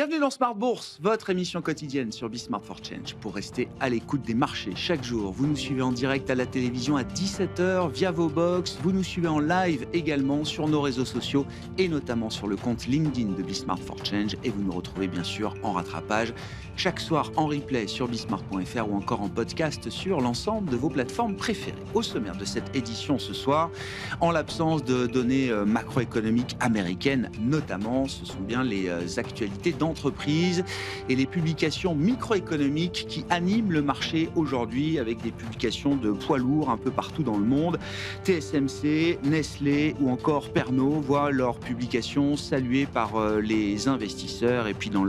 Bienvenue dans Smart Bourse, votre émission quotidienne sur Smart for Change. Pour rester à l'écoute des marchés chaque jour, vous nous suivez en direct à la télévision à 17h via vos box. Vous nous suivez en live également sur nos réseaux sociaux et notamment sur le compte LinkedIn de Smart for Change. Et vous nous retrouvez bien sûr en rattrapage chaque soir en replay sur bismart.fr ou encore en podcast sur l'ensemble de vos plateformes préférées. Au sommaire de cette édition ce soir, en l'absence de données macroéconomiques américaines notamment, ce sont bien les actualités d'entreprise et les publications microéconomiques qui animent le marché aujourd'hui avec des publications de poids lourds un peu partout dans le monde. TSMC, Nestlé ou encore Pernod voient leurs publications saluées par les investisseurs. Et puis dans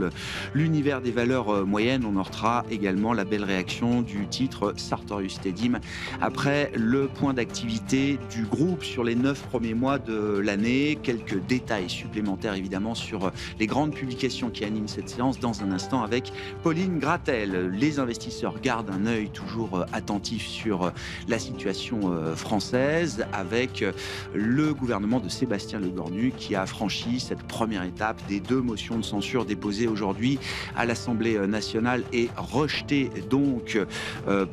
l'univers des valeurs moyennes, on notera également la belle réaction du titre Sartorius Stedim après le point d'activité du groupe sur les 9 premiers mois de l'année. Quelques détails supplémentaires évidemment sur les grandes publications qui animent cette séance dans un instant avec Pauline Gratel. Les investisseurs gardent un œil toujours attentif sur la situation française avec le gouvernement de Sébastien Lecornu qui a franchi cette première étape des 2 motions de censure déposées aujourd'hui à l'Assemblée nationale et rejetées donc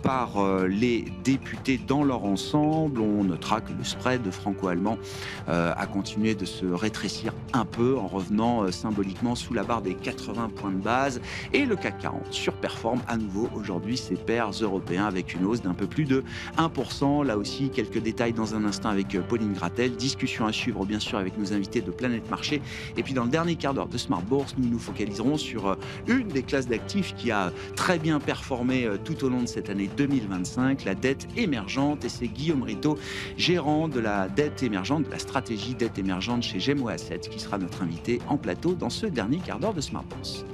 par les députés dans leur ensemble. On notera que le spread franco-allemand a continué de se rétrécir un peu en revenant symboliquement sous la barre des 80 points de base et le CAC 40 surperforme à nouveau aujourd'hui ses pairs européens avec une hausse d'un peu plus de 1%. Là aussi, quelques détails dans un instant avec Pauline Gratel. Discussion à suivre bien sûr avec nos invités de Planète Marché. Et puis dans le dernier quart d'heure de Smart Bourse, nous nous focaliserons sur une des classes d'actifs qui a très bien performé tout au long de cette année 2025, la dette émergente. Et c'est Guillaume Ritaud, gérant de la dette émergente, de la stratégie dette émergente chez Gemo Asset, qui sera notre invité en plateau dans ce dernier quart d'heure de Smart Bourse.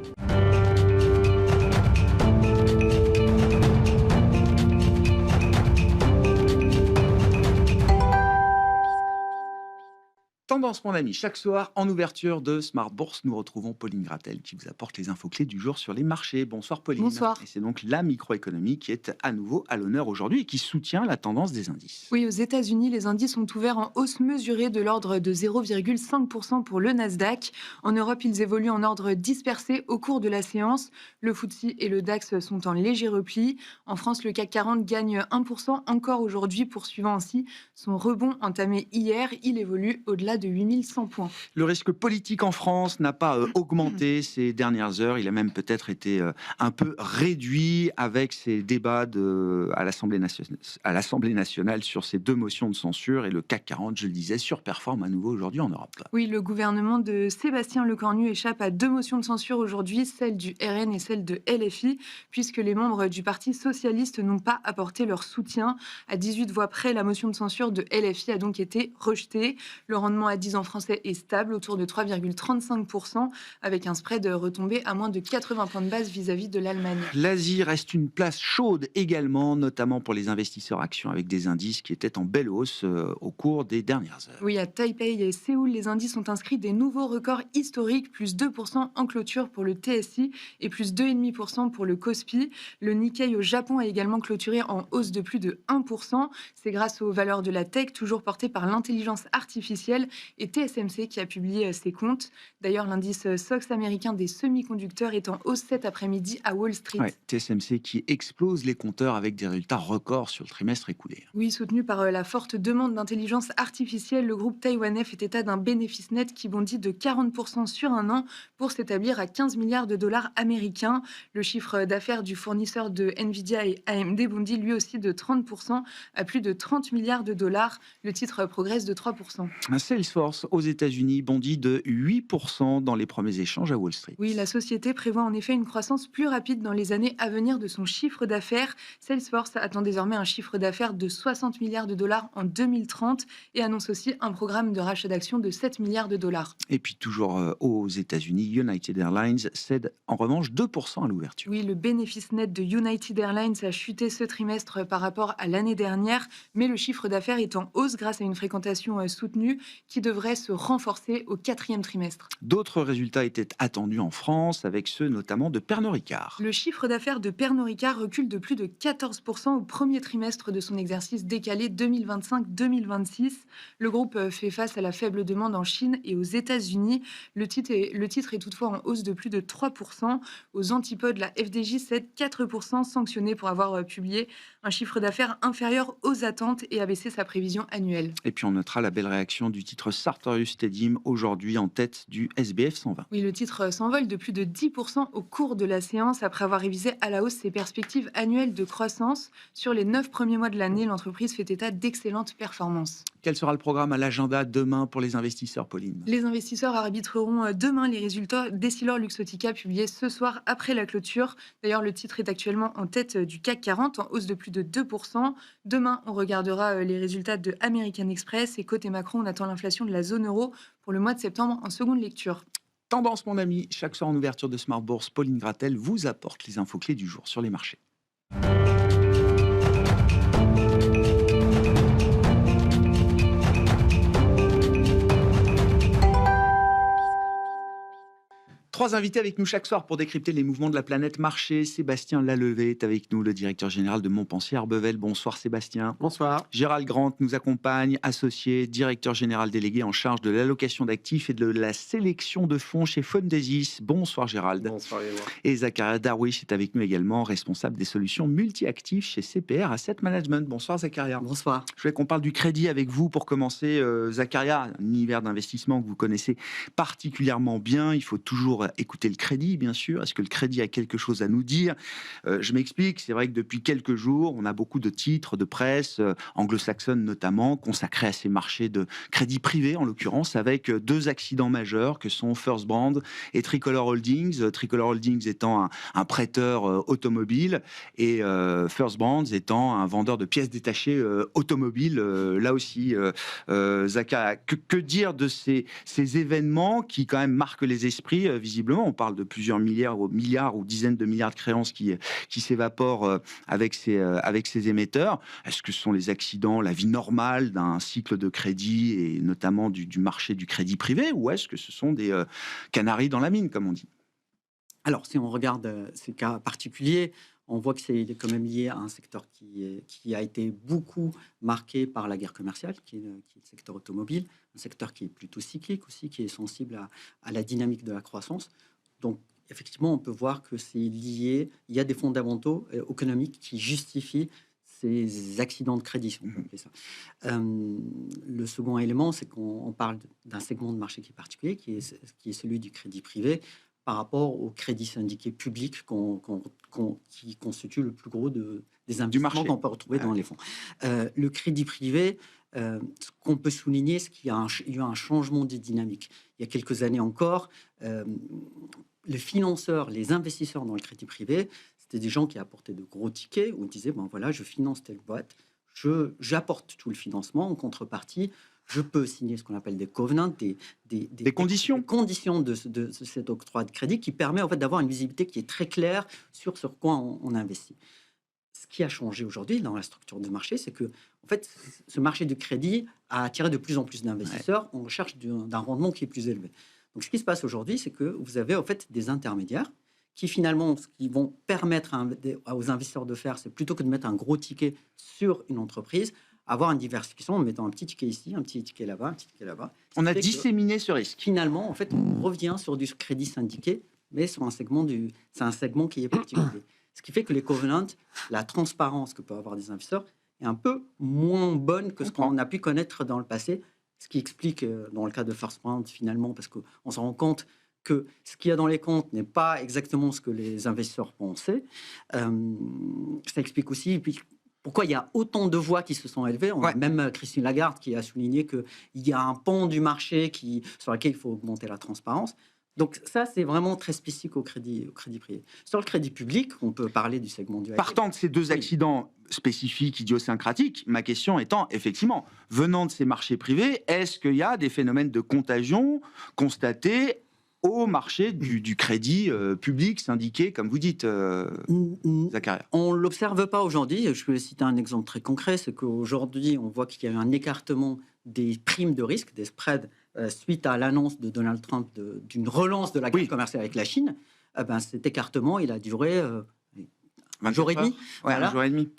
Tendance, mon ami, chaque soir, en ouverture de Smart Bourse, nous retrouvons Pauline Gratel qui vous apporte les infos clés du jour sur les marchés. Bonsoir Pauline. Bonsoir. Et c'est donc la microéconomie qui est à nouveau à l'honneur aujourd'hui et qui soutient la tendance des indices. Oui, aux États-Unis, les indices sont ouverts en hausse mesurée de l'ordre de 0,5% pour le Nasdaq. En Europe, ils évoluent en ordre dispersé au cours de la séance. Le FTSE et le DAX sont en léger repli. En France, le CAC 40 gagne 1% encore aujourd'hui, poursuivant ainsi son rebond entamé hier. Il évolue au-delà de 8100 points. Le risque politique en France n'a pas augmenté ces dernières heures. Il a même peut-être été un peu réduit avec ces débats à l'Assemblée nationale sur ces 2 motions de censure. Et le CAC 40, je le disais, surperforme à nouveau aujourd'hui en Europe. Oui, le gouvernement de Sébastien Lecornu échappe à 2 motions de censure aujourd'hui, celle du RN et celle de LFI, puisque les membres du Parti socialiste n'ont pas apporté leur soutien. À 18 voix près, la motion de censure de LFI a donc été rejetée. Le rendement à 10 ans français est stable, autour de 3,35%, avec un spread retombé à moins de 80 points de base vis-à-vis de l'Allemagne. L'Asie reste une place chaude également, notamment pour les investisseurs actions, avec des indices qui étaient en belle hausse au cours des dernières heures. Oui, à Taipei et Séoul, les indices ont inscrit des nouveaux records historiques, plus 2% en clôture pour le TSI et plus 2,5% pour le Kospi. Le Nikkei au Japon a également clôturé en hausse de plus de 1%. C'est grâce aux valeurs de la tech, toujours portées par l'intelligence artificielle, et TSMC qui a publié ses comptes. D'ailleurs, l'indice SOX américain des semi-conducteurs est en hausse cet après-midi à Wall Street. Ouais, TSMC qui explose les compteurs avec des résultats records sur le trimestre écoulé. Oui, soutenu par la forte demande d'intelligence artificielle, le groupe taïwanais fait état d'un bénéfice net qui bondit de 40% sur un an pour s'établir à 15 milliards de dollars américains. Le chiffre d'affaires du fournisseur de Nvidia et AMD bondit lui aussi de 30% à plus de 30 milliards de dollars. Le titre progresse de 3%. Salesforce aux États-Unis bondit de 8% dans les premiers échanges à Wall Street. Oui, la société prévoit en effet une croissance plus rapide dans les années à venir de son chiffre d'affaires. Salesforce attend désormais un chiffre d'affaires de 60 milliards de dollars en 2030 et annonce aussi un programme de rachat d'actions de 7 milliards de dollars. Et puis toujours aux États-Unis, United Airlines cède en revanche 2% à l'ouverture. Oui, le bénéfice net de United Airlines a chuté ce trimestre par rapport à l'année dernière, mais le chiffre d'affaires est en hausse grâce à une fréquentation soutenue qui devrait se renforcer au 4e trimestre. D'autres résultats étaient attendus en France, avec ceux notamment de Pernod Ricard. Le chiffre d'affaires de Pernod Ricard recule de plus de 14% au premier trimestre de son exercice décalé 2025-2026. Le groupe fait face à la faible demande en Chine et aux États-Unis. Le titre est toutefois en hausse de plus de 3%. Aux antipodes, la FDJ cède 4%, sanctionnée pour avoir publié un chiffre d'affaires inférieur aux attentes et abaissé sa prévision annuelle. Et puis on notera la belle réaction du titre Sartorius Stedim, aujourd'hui en tête du SBF 120. Oui, le titre s'envole de plus de 10% au cours de la séance après avoir révisé à la hausse ses perspectives annuelles de croissance. Sur les 9 premiers mois de l'année, l'entreprise fait état d'excellentes performances. Quel sera le programme à l'agenda demain pour les investisseurs, Pauline ? Les investisseurs arbitreront demain les résultats d'Essilor-Luxottica publiés ce soir après la clôture. D'ailleurs, le titre est actuellement en tête du CAC 40 en hausse de plus de 2%. Demain, on regardera les résultats de American Express et côté Macron, on attend l'inflation de la zone euro pour le mois de septembre en seconde lecture. Tendance, mon ami, chaque soir en ouverture de Smart Bourse, Pauline Gratel vous apporte les infos clés du jour sur les marchés. Trois invités avec nous chaque soir pour décrypter les mouvements de la planète marché. Sébastien Lalevé est avec nous, le directeur général de Montpensier Arbevel. Bonsoir Sébastien. Bonsoir. Gérald Grant nous accompagne, associé, directeur général délégué en charge de l'allocation d'actifs et de la sélection de fonds chez Fondesis. Bonsoir Gérald. Bonsoir Grégoire. Et Zakaria Darwish est avec nous également, responsable des solutions multi-actifs chez CPR Asset Management. Bonsoir Zakaria. Bonsoir. Je voulais qu'on parle du crédit avec vous pour commencer. Zakaria, un univers d'investissement que vous connaissez particulièrement bien. Il faut toujours écouter le crédit, bien sûr. Est-ce que le crédit a quelque chose à nous dire ? Je m'explique. C'est vrai que depuis quelques jours, on a beaucoup de titres de presse, anglo-saxonne notamment, consacrés à ces marchés de crédit privé, en l'occurrence, avec deux accidents majeurs que sont First Brand et Tricolor Holdings. Tricolor Holdings étant un prêteur automobile et First Brands étant un vendeur de pièces détachées automobiles. Là aussi, Zaka, que dire de ces événements qui quand même marquent les esprits, visiblement. On parle de plusieurs milliards ou dizaines de milliards de créances qui s'évaporent avec ces émetteurs. Est-ce que ce sont les accidents, la vie normale d'un cycle de crédit et notamment du marché du crédit privé, ou est-ce que ce sont des canaris dans la mine, comme on dit ? Alors, si on regarde ces cas particuliers, on voit que c'est quand même lié à un secteur qui a été beaucoup marqué par la guerre commerciale, qui est le secteur automobile, un secteur qui est plutôt cyclique aussi, qui est sensible à la dynamique de la croissance. Donc, effectivement, on peut voir que c'est lié, il y a des fondamentaux économiques qui justifient ces accidents de crédit, si on peut appeler ça. Le second élément, c'est qu'on parle d'un segment de marché qui est particulier, qui est celui du crédit privé, par rapport au crédit syndiqué public qui constitue le plus gros des investissements qu'on peut retrouver dans les fonds. Le crédit privé, ce qu'on peut souligner, c'est qu'il y a eu un changement de dynamique. Il y a quelques années encore, les financeurs, les investisseurs dans le crédit privé, c'était des gens qui apportaient de gros tickets, où ils disaient, ben voilà, je finance telle boîte, j'apporte tout le financement, en contrepartie, je peux signer ce qu'on appelle des covenants, des conditions, des conditions de cet octroi de crédit qui permet en fait d'avoir une visibilité qui est très claire sur quoi on investit. Ce qui a changé aujourd'hui dans la structure du marché, c'est que en fait, ce marché du crédit a attiré de plus en plus d'investisseurs en recherche d'un rendement qui est plus élevé. Donc, ce qui se passe aujourd'hui, c'est que vous avez en fait des intermédiaires qui finalement, ce qu'ils vont permettre aux investisseurs de faire, c'est plutôt que de mettre un gros ticket sur une entreprise, avoir une diversification en mettant un petit ticket ici, un petit ticket là-bas, un petit ticket là-bas. On a disséminé ce risque. Finalement, en fait, on revient sur du crédit syndiqué, mais sur un segment qui est particulier. Ce qui fait que les covenants, la transparence que peuvent avoir des investisseurs, est un peu moins bonne que ce qu'on a pu connaître dans le passé. Ce qui explique, dans le cas de First Brand, finalement, parce qu'on se rend compte que ce qu'il y a dans les comptes n'est pas exactement ce que les investisseurs pensaient. Ça explique aussi pourquoi il y a autant de voix qui se sont élevées. On a même Christine Lagarde qui a souligné qu'il y a un pan du marché sur lequel il faut augmenter la transparence. Donc ça, c'est vraiment très spécifique au crédit privé. Sur le crédit public, on peut parler du segment du... Partant de ces deux accidents spécifiques, idiosyncratiques, ma question étant, effectivement, venant de ces marchés privés, est-ce qu'il y a des phénomènes de contagion constatés au marché du crédit public syndiqué, comme vous dites, Zakaria. On ne l'observe pas aujourd'hui. Je vais citer un exemple très concret, c'est qu'aujourd'hui, on voit qu'il y a eu un écartement des primes de risque, des spreads, suite à l'annonce de Donald Trump d'une relance de la guerre commerciale avec la Chine. Cet écartement, il a duré un jour et demi. Un jour et demi.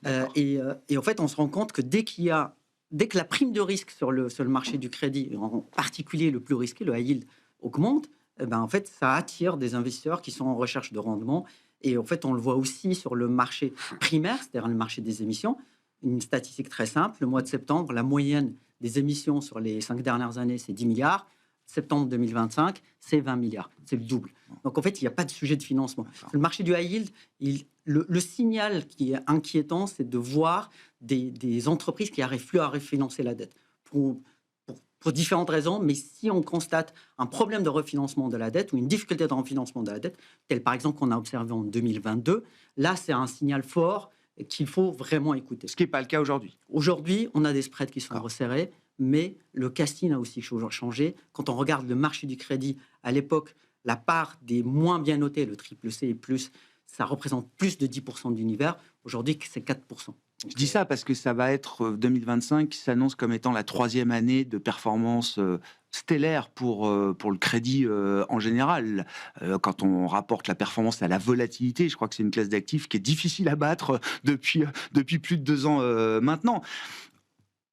Et en fait, on se rend compte que dès que la prime de risque sur le marché du crédit, en particulier le plus risqué, le high yield, augmente, en fait, ça attire des investisseurs qui sont en recherche de rendement. Et en fait, on le voit aussi sur le marché primaire, c'est-à-dire le marché des émissions. Une statistique très simple, le mois de septembre, la moyenne des émissions sur les 5 dernières années, c'est 10 milliards. Septembre 2025, c'est 20 milliards. C'est le double. Donc, en fait, il n'y a pas de sujet de financement. Le marché du high yield, le signal qui est inquiétant, c'est de voir des entreprises qui n'arrivent plus à refinancer la dette. Pour différentes raisons, mais si on constate un problème de refinancement de la dette ou une difficulté de refinancement de la dette, tel par exemple qu'on a observé en 2022, là, c'est un signal fort qu'il faut vraiment écouter. Ce qui n'est pas le cas aujourd'hui. Aujourd'hui, on a des spreads qui sont resserrés, mais le casting a aussi changé. Quand on regarde le marché du crédit, à l'époque, la part des moins bien notés, le triple C et plus, ça représente plus de 10% de l'univers. Aujourd'hui, c'est 4%. Je dis ça parce que ça va être 2025 qui s'annonce comme étant la 3e année de performance stellaire pour le crédit en général. Quand on rapporte la performance à la volatilité, je crois que c'est une classe d'actifs qui est difficile à battre depuis plus de 2 ans maintenant.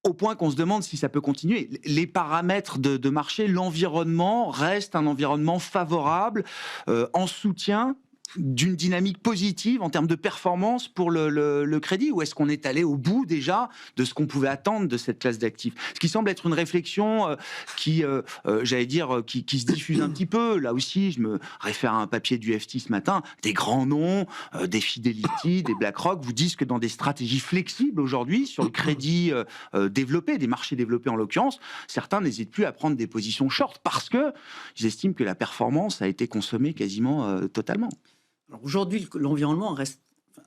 Au point qu'on se demande si ça peut continuer. Les paramètres de marché, l'environnement reste un environnement favorable, en soutien d'une dynamique positive en termes de performance pour le crédit, ou est-ce qu'on est allé au bout déjà de ce qu'on pouvait attendre de cette classe d'actifs? Ce qui semble être une réflexion qui se diffuse un petit peu. Là aussi, je me réfère à un papier du FT ce matin, des grands noms, des Fidelity, des BlackRock, vous disent que dans des stratégies flexibles aujourd'hui, sur le crédit développé, des marchés développés en l'occurrence, certains n'hésitent plus à prendre des positions short parce qu'ils estiment que la performance a été consommée quasiment totalement. Alors aujourd'hui, l'environnement reste,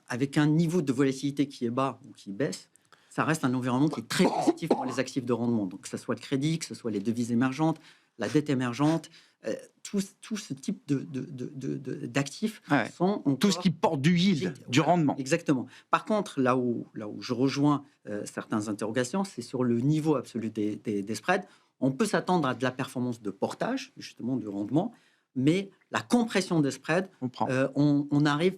avec un niveau de volatilité qui est bas ou qui baisse, ça reste un environnement qui est très positif pour les actifs de rendement. Donc que ce soit le crédit, que ce soit les devises émergentes, la dette émergente, tout ce type d'actifs sont encore... Tout ce qui porte du yield, du rendement. Exactement. Par contre, là où je rejoins certaines interrogations, c'est sur le niveau absolu des spreads. On peut s'attendre à de la performance de portage, justement, du rendement, mais la compression des spreads, on arrive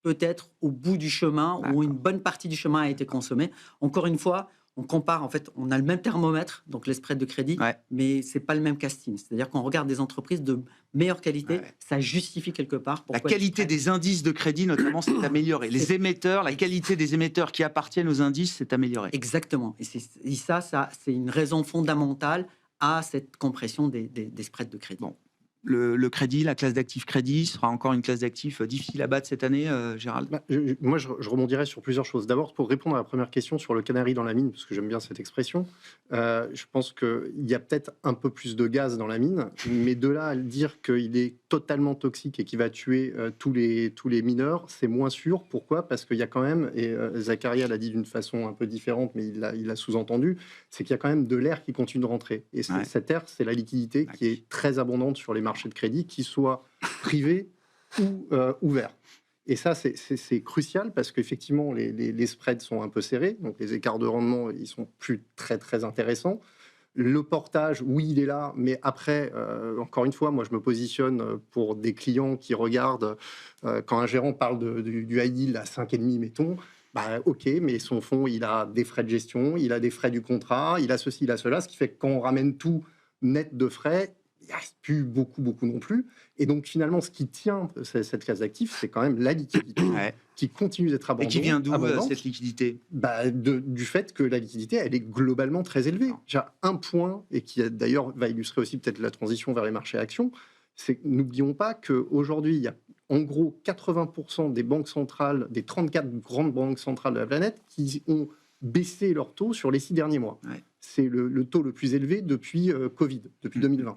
peut-être au bout du chemin où une bonne partie du chemin a été consommée. Encore une fois, on compare, en fait, on a le même thermomètre, donc les spreads de crédit, mais c'est pas le même casting. C'est-à-dire qu'on regarde des entreprises de meilleure qualité, ça justifie quelque part pourquoi la qualité des indices de crédit, notamment, s'est améliorée. Les émetteurs, la qualité des émetteurs qui appartiennent aux indices s'est améliorée. Exactement. Et ça, c'est une raison fondamentale à cette compression des spreads de crédit. Bon. Le crédit, la classe d'actifs crédit sera encore une classe d'actifs difficile à battre cette année, Gérald? Moi, je rebondirais sur plusieurs choses. D'abord, pour répondre à la première question sur le canari dans la mine, parce que j'aime bien cette expression, je pense qu'il y a peut-être un peu plus de gaz dans la mine, mais de là à dire qu'il est totalement toxique et qu'il va tuer tous les mineurs, c'est moins sûr. Pourquoi? Parce qu'il y a quand même, et Zakaria l'a dit d'une façon un peu différente, mais il l'a sous-entendu, c'est qu'il y a quand même de l'air qui continue de rentrer. Et cet air, c'est la liquidité qui est très abondante sur les marchés de crédit, qu'ils soient privés ou ouverts. Et ça, c'est crucial parce qu'effectivement, les spreads sont un peu serrés, donc les écarts de rendement, ils sont plus très, très intéressants. Le portage, oui, il est là, mais après, encore une fois, moi, je me positionne pour des clients qui regardent, quand un gérant parle du high yield à 5,5, mettons, ok, mais son fonds, il a des frais de gestion, il a des frais du contrat, il a ceci, il a cela, ce qui fait que quand on ramène tout net de frais, il n'y reste plus beaucoup non plus. Et donc, finalement, ce qui tient cette classe d'actifs, c'est quand même la liquidité qui continue d'être abondante. Et qui vient d'où cette liquidité? Du fait que la liquidité, elle est globalement très élevée. J'ai un point, et qui d'ailleurs va illustrer aussi peut-être la transition vers les marchés actions, c'est que n'oublions pas qu'aujourd'hui, il y a en gros 80% des banques centrales, des 34 grandes banques centrales de la planète, qui ont baissé leur taux sur les 6 derniers mois. C'est le taux le plus élevé depuis Covid, depuis 2020.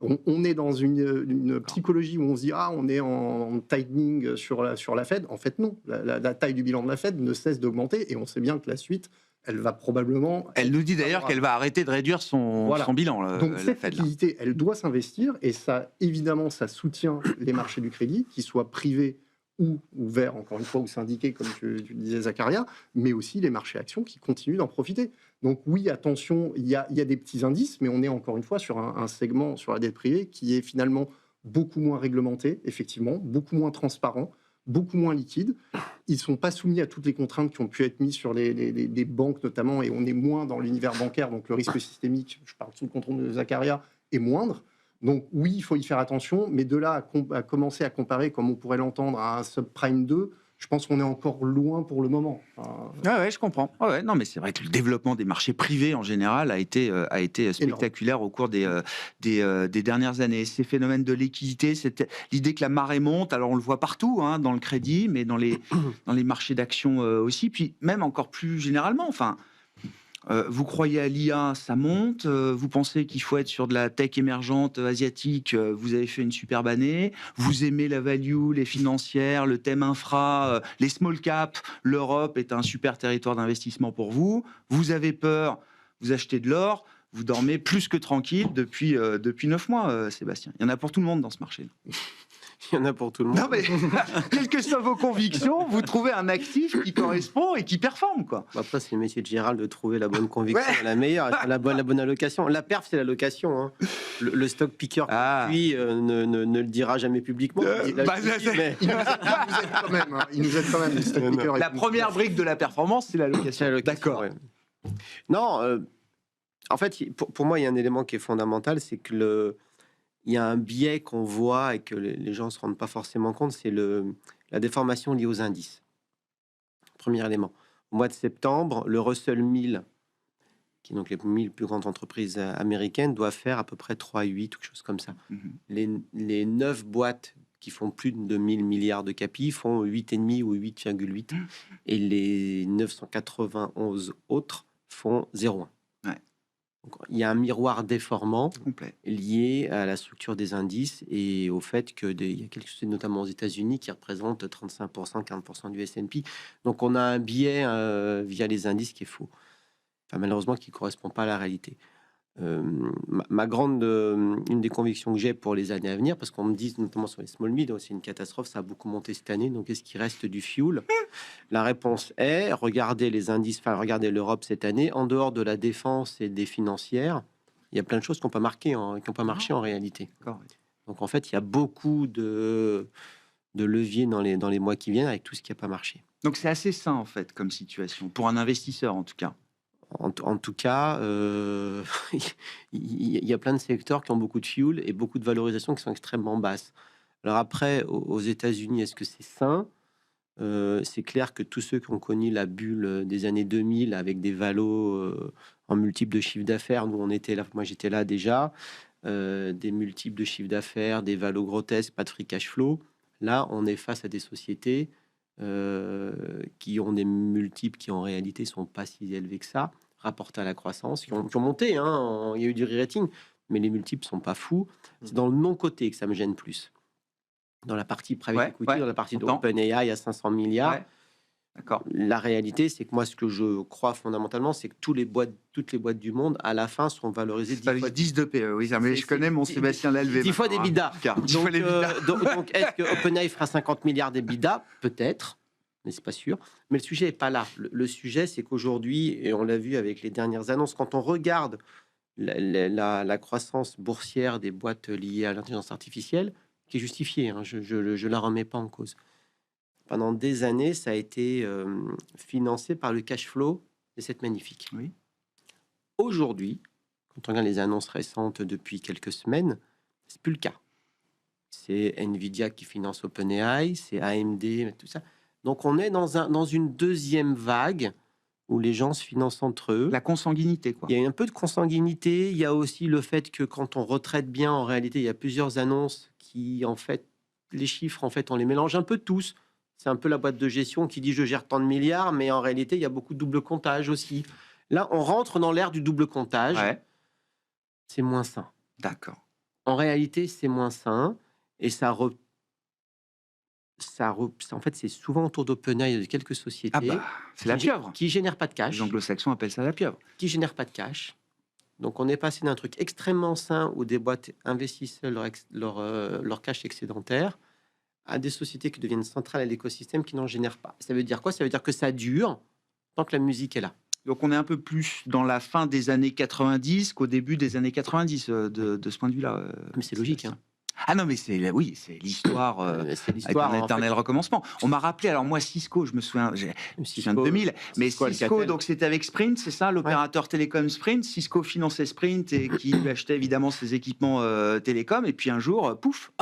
On est dans une psychologie où on se dit on est en tightening sur la Fed. En fait, non. La taille du bilan de la Fed ne cesse d'augmenter et on sait bien que la suite, elle va probablement... Elle nous dit d'ailleurs qu'elle va arrêter de réduire son bilan, Donc la cette Fed. liquidité, elle doit s'investir, et ça, évidemment, ça soutient les marchés du crédit, qu'ils soient privés ou ouverts, encore une fois, ou syndiqués, comme tu disais, Zacharia, mais aussi les marchés actions qui continuent d'en profiter. Donc oui, attention, il y a des petits indices, mais on est encore une fois sur un segment, sur la dette privée, qui est finalement beaucoup moins réglementé, effectivement, beaucoup moins transparent, beaucoup moins liquide. Ils ne sont pas soumis à toutes les contraintes qui ont pu être mises sur les banques notamment, et on est moins dans l'univers bancaire, donc le risque systémique, je parle sous le contrôle de Zacharia, est moindre. Donc oui, il faut y faire attention, mais de là à commencer à comparer, comme on pourrait l'entendre, à un subprime 2, je pense qu'on est encore loin pour le moment. Ouais, je comprends. Ouais, non, mais c'est vrai que le développement des marchés privés en général a été spectaculaire au cours des dernières années. Ces phénomènes de liquidité, c'était l'idée que la marée monte. Alors on le voit partout, hein, dans le crédit, mais dans les marchés d'actions aussi. Puis même encore plus généralement, enfin. Vous croyez à l'IA, ça monte. Vous pensez qu'il faut être sur de la tech émergente asiatique, vous avez fait une superbe année. Vous aimez la value, les financières, le thème infra, les small caps. L'Europe est un super territoire d'investissement pour vous. Vous avez peur, vous achetez de l'or. Vous dormez plus que tranquille depuis 9 mois, Sébastien. Il y en a pour tout le monde dans ce marché. Il y en a pour tout le monde. Non, mais quelles que soient vos convictions, vous trouvez un actif qui correspond et qui performe, quoi. Après, c'est le métier de Gérald de trouver la bonne conviction, la meilleure, la bonne allocation. La perf, c'est l'allocation. Hein. Le stock picker, lui, ne le dira jamais publiquement. Il nous aide quand même. Hein. Il nous aide quand même. Les stock pickers, la première brique de la performance, c'est l'allocation. D'accord. Ouais. Non, en fait, pour moi, il y a un élément qui est fondamental, c'est que il y a un biais qu'on voit et que les gens ne se rendent pas forcément compte, c'est la déformation liée aux indices. Premier élément. Au mois de septembre, le Russell 1000, qui est donc les 1000 plus grandes entreprises américaines, doit faire à peu près 3,8 ou quelque chose comme ça. Les 9 boîtes qui font plus de 1000 milliards de capi font 8,5 ou 8,8. Et les 991 autres font 0,1. Donc, il y a un miroir déformant lié à la structure des indices et au fait qu'il y a quelques sociétés, notamment aux États-Unis, qui représentent 35%, 40% du S&P. Donc, on a un biais via les indices qui est faux. Enfin, malheureusement, qui ne correspond pas à la réalité. Une des convictions que j'ai pour les années à venir, parce qu'on me dit notamment sur les small mid, c'est une catastrophe, ça a beaucoup monté cette année, donc est-ce qu'il reste du fuel? La réponse est, regardez les indices, enfin regardez l'Europe cette année, en dehors de la défense et des financières, il y a plein de choses qui n'ont pas marché en réalité. Donc en fait, il y a beaucoup de leviers dans les mois qui viennent avec tout ce qui n'a pas marché. Donc c'est assez sain en fait comme situation, pour un investisseur en tout cas. En tout cas, il y a plein de secteurs qui ont beaucoup de fuel et beaucoup de valorisations qui sont extrêmement basses. Alors après, aux États-Unis, est-ce que c'est sain? C'est clair que tous ceux qui ont connu la bulle des années 2000 avec des valos en multiples de chiffre d'affaires, nous on était là, moi j'étais là déjà, des multiples de chiffre d'affaires, des valos grotesques, pas de free cash flow. Là, on est face à des sociétés qui ont des multiples qui en réalité sont pas si élevés que ça, rapportés à la croissance, qui ont monté, hein, il y a eu du re-rating, mais les multiples sont pas fous. C'est dans le non-coté que ça me gêne plus. Dans la partie private equity, dans la partie d'OpenAI à 500 milliards, d'accord. La réalité, c'est que moi, ce que je crois fondamentalement, c'est que toutes les boîtes du monde, à la fin, sont valorisées 10 de PE. Oui, mais je connais mon Sébastien Lalvé. 10 fois des bidas. Donc, est-ce que OpenAI fera 50 milliards d'EBITDA? Peut-être, mais c'est pas sûr. Mais le sujet est pas là. Le sujet, c'est qu'aujourd'hui, et on l'a vu avec les dernières annonces, quand on regarde la croissance boursière des boîtes liées à l'intelligence artificielle, qui est justifiée, hein, je la remets pas en cause. Pendant des années, ça a été financé par le cash flow de cette magnifique. Oui. Aujourd'hui, quand on regarde les annonces récentes depuis quelques semaines, c'est plus le cas. C'est Nvidia qui finance OpenAI, c'est AMD, tout ça. Donc on est dans une deuxième vague où les gens se financent entre eux. La consanguinité, quoi. Il y a un peu de consanguinité. Il y a aussi le fait que quand on retraite bien, en réalité, il y a plusieurs annonces qui, en fait, les chiffres, en fait, on les mélange un peu tous. C'est un peu la boîte de gestion qui dit je gère tant de milliards, mais en réalité, il y a beaucoup de double comptage aussi. Là, on rentre dans l'ère du double comptage. Ouais. C'est moins sain. D'accord. En réalité, c'est moins sain et ça en fait, c'est souvent autour d'OpenAI et de quelques Ah sociétés bah, c'est la pieuvre. qui génèrent pas de cash, Les anglo-saxons appellent ça la pieuvre. qui génèrent pas de cash. Donc, on est passé d'un truc extrêmement sain où des boîtes investissaient leur cash excédentaire à des sociétés qui deviennent centrales à l'écosystème qui n'en génèrent pas. Ça veut dire quoi? Ça veut dire que ça dure tant que la musique est là. Donc on est un peu plus dans la fin des années 90 qu'au début des années 90 de ce point de vue-là. Mais c'est logique, hein. Ah non, mais c'est l'histoire. C'est Avec l'histoire. un En éternel recommencement. On m'a rappelé, alors moi Cisco, je me souviens, je me souviens de 2000, mais Cisco, Alcatel. donc c'était avec Sprint, c'est ça, l'opérateur télécom Sprint. Cisco finançait Sprint et qui lui achetait évidemment ses équipements télécom. Et puis un jour, pouf,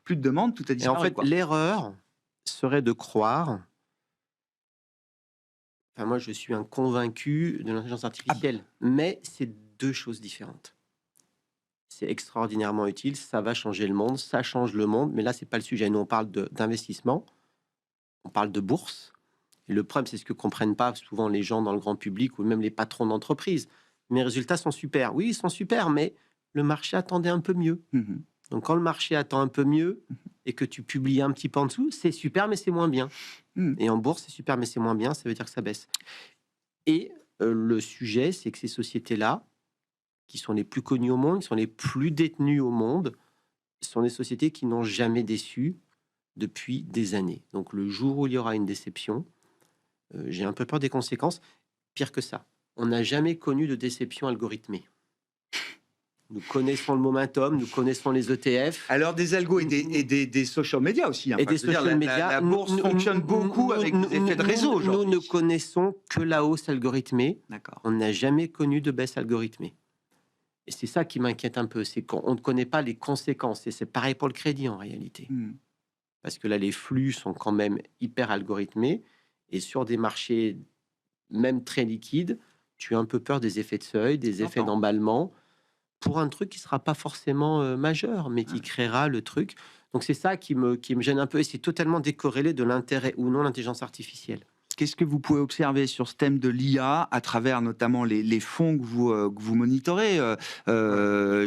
plus de demande, tout a Et disparu. en fait, quoi. l'erreur serait de croire. Enfin, moi, je suis un convaincu de l'intelligence artificielle, mais c'est deux choses différentes. C'est extraordinairement utile, ça va changer le monde, ça change le monde, mais là, c'est pas le sujet. Nous, on parle d'investissement, on parle de bourse. Et le problème, c'est ce que comprennent pas souvent les gens dans le grand public ou même les patrons d'entreprise. Mes résultats sont super. Oui, ils sont super, mais le marché attendait un peu mieux. Mhm. Donc, quand le marché attend un peu mieux et que tu publies un petit peu en dessous, c'est super, mais c'est moins bien. Mhm. Et en bourse, c'est super, mais c'est moins bien, ça veut dire que ça baisse. Et le sujet, c'est que ces sociétés-là, qui sont les plus connues au monde, qui sont les plus détenues au monde, sont des sociétés qui n'ont jamais déçu depuis des années. Donc, le jour où il y aura une déception, j'ai un peu peur des conséquences. Pire que ça, on n'a jamais connu de déception algorithmée. Nous connaissons le momentum, nous connaissons les ETF. Alors des algos et des social media aussi. Hein. Et Enfin, des je veux dire, social media. La bourse fonctionne beaucoup avec des effets de réseau Nous aujourd'hui. ne connaissons que la hausse algorithmée. D'accord. On n'a jamais connu de baisse algorithmée. Et c'est ça qui m'inquiète un peu, c'est qu'on ne connaît pas les conséquences. Et c'est pareil pour le crédit en réalité. Mhm. Parce que là, les flux sont quand même hyper algorithmés. Et sur des marchés même très liquides, tu as un peu peur des effets de seuil, des effets J'entends. d'emballement, pour un truc qui sera pas forcément majeur, mais qui créera le truc. Donc c'est ça qui me gêne un peu. Et c'est totalement décorrélé de l'intérêt ou non de l'intelligence artificielle. Qu'est-ce que vous pouvez observer sur ce thème de l'IA à travers notamment les fonds que vous monitorez,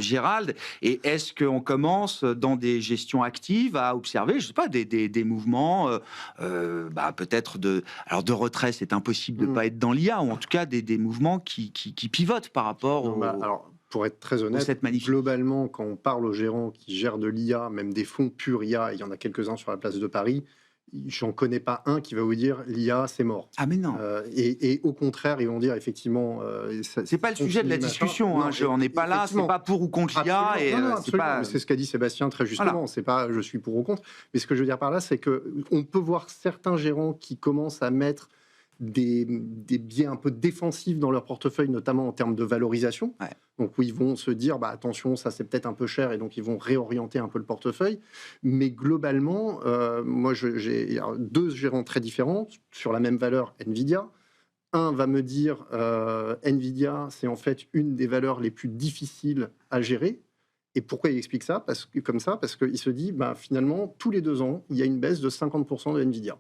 Gérald? Et est-ce qu'on commence dans des gestions actives à observer, je sais pas, des mouvements, peut-être de retrait, c'est impossible de ne pas être dans l'IA, ou en tout cas des mouvements qui pivotent par rapport Non, alors, pour être très honnête, cette magnifique. globalement, quand on parle aux gérants qui gèrent de l'IA, même des fonds purs IA, il y en a quelques-uns sur la place de Paris, j'en connais pas un qui va vous dire l'IA c'est mort. Ah mais non. Et au contraire, ils vont dire effectivement. C'est pas le sujet de la discussion. Hein, on n'est pas là. C'est pas pour ou contre l'IA. Et c'est pas. C'est ce qu'a dit Sébastien très justement. Voilà. C'est pas je suis pour ou contre. Mais ce que je veux dire par là, c'est que on peut voir certains gérants qui commencent à mettre des biais un peu défensifs dans leur portefeuille, notamment en termes de valorisation. Ouais. Donc où ils vont se dire, attention, ça c'est peut-être un peu cher, et donc ils vont réorienter un peu le portefeuille. Mais globalement, moi j'ai deux gérants très différents sur la même valeur, Nvidia. Un va me dire, Nvidia, c'est en fait une des valeurs les plus difficiles à gérer. Et pourquoi il explique ça? Parce qu'il se dit, finalement, tous les 2 ans, il y a une baisse de 50% de Nvidia.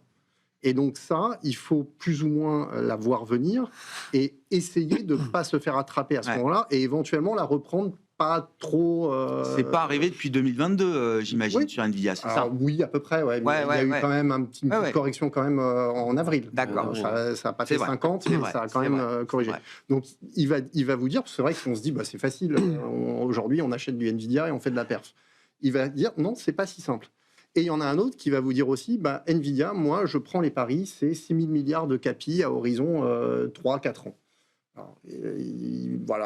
Et donc ça, il faut plus ou moins la voir venir et essayer de ne pas se faire attraper à ce moment-là et éventuellement la reprendre pas trop... C'est pas arrivé depuis 2022, j'imagine, oui. sur Nvidia, c'est ça? Oui, à peu près. Ouais. Il y a eu quand même une petite correction quand même en avril. D'accord. Ça n'a pas fait 50, mais ça a quand même corrigé. Donc il va vous dire, c'est vrai qu'on se dit, c'est facile, aujourd'hui on achète du Nvidia et on fait de la perf. Il va dire, non, c'est pas si simple. Et il y en a un autre qui va vous dire aussi, Nvidia, moi, je prends les paris, c'est 6 000 milliards de capi à horizon 3-4 ans. Alors,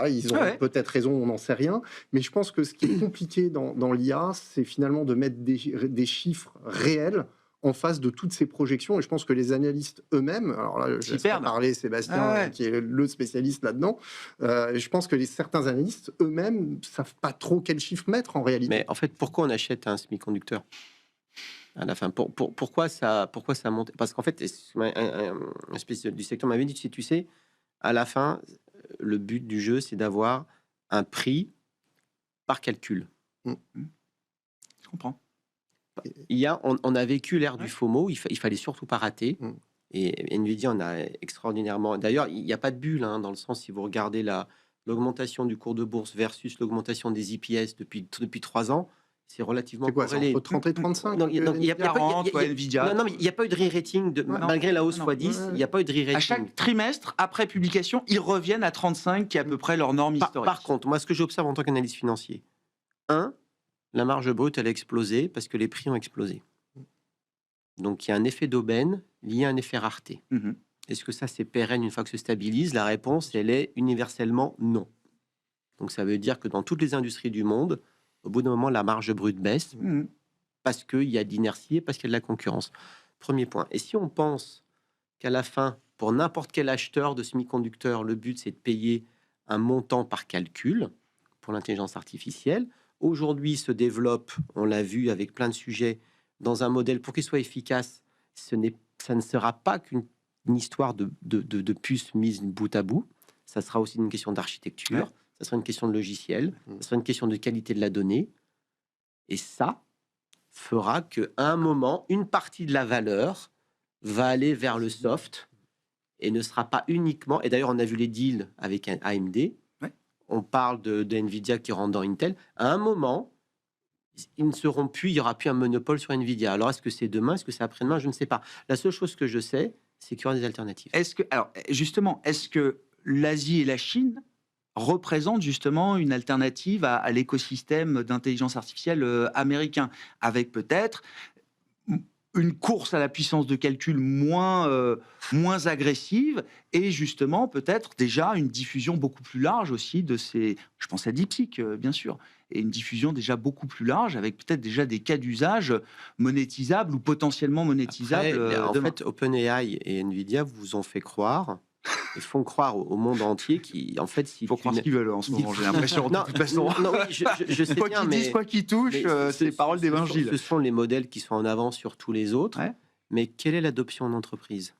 ils ont peut-être raison, on n'en sait rien. Mais je pense que ce qui est compliqué dans l'IA, c'est finalement de mettre des chiffres réels en face de toutes ces projections. Et je pense que les analystes eux-mêmes, alors là, je laisse parler Sébastien, qui est le spécialiste là-dedans, je pense que certains analystes eux-mêmes ne savent pas trop quels chiffres mettre en réalité. Mais en fait, pourquoi on achète un semi-conducteur à la fin? Pourquoi ça monte? Parce qu'en fait, un spécialiste du secteur m'avait dit, tu sais, à la fin, le but du jeu, c'est d'avoir un prix par calcul. Je comprends. On a vécu l'ère du FOMO, il fallait surtout pas rater. Et Nvidia en a extraordinairement... D'ailleurs, il n'y a pas de bulle, dans le sens, si vous regardez l'augmentation du cours de bourse versus l'augmentation des EPS depuis 3 ans, c'est relativement C'est quoi, c'est corrélé. entre 30 et 35 Donc, il y a pas- 40, ouais, Nvidia. Non, mais il n'y a pas eu de re-rating, malgré la hausse non. x10, il n'y a pas eu de re-rating. À chaque trimestre, après publication, ils reviennent à 35, qui est à peu près leur norme historique. Par contre, moi, ce que j'observe en tant qu'analyste financier, la marge brute, elle a explosé parce que les prix ont explosé. Donc, il y a un effet d'aubaine lié à un effet rareté. Mhm. Est-ce que ça, c'est pérenne une fois que se stabilise? La réponse, elle est universellement non. Donc, ça veut dire que dans toutes les industries du monde, au bout d'un moment, la marge brute baisse Mhm. parce qu'il y a d'inertie et parce qu'il y a de la concurrence. Premier point. Et si on pense qu'à la fin, pour n'importe quel acheteur de semi-conducteurs, le but, c'est de payer un montant par calcul pour l'intelligence artificielle, aujourd'hui se développe, on l'a vu avec plein de sujets, dans un modèle, pour qu'il soit efficace, ça ne sera pas qu'une histoire de puces mises bout à bout, ça sera aussi une question d'architecture, Ouais. ça sera une question de logiciel, ça sera une question de qualité de la donnée, et ça fera qu'à un moment, une partie de la valeur va aller vers le soft et ne sera pas uniquement... Et d'ailleurs, on a vu les deals avec un AMD. Ouais. On parle de Nvidia qui rentre dans Intel. À un moment, ils ne seront plus... Il n'y aura plus un monopole sur Nvidia. Alors, est-ce que c'est demain? Est-ce que c'est après-demain? Je ne sais pas. La seule chose que je sais, c'est qu'il y aura des alternatives. Alors, justement, est-ce que l'Asie et la Chine représentent justement une alternative à l'écosystème d'intelligence artificielle américain, avec peut-être une course à la puissance de calcul moins agressive et justement peut-être déjà une diffusion beaucoup plus large aussi de ces... Je pense à DeepSeek, bien sûr, et une diffusion déjà beaucoup plus large avec peut-être déjà des cas d'usage monétisables ou potentiellement monétisables. Après, en demain. fait, OpenAI et Nvidia vous ont fait croire, et font croire au monde entier qui, en fait, Il faut croire ce qu'ils veulent en ce moment, j'ai l'impression. De toute façon, non, oui, je sais quoi bien, qu'ils disent, quoi qu'ils touchent, c'est les paroles d'évangile. Ce sont les modèles qui sont en avance sur tous les autres. Ouais. Mais quelle est l'adoption en entreprise?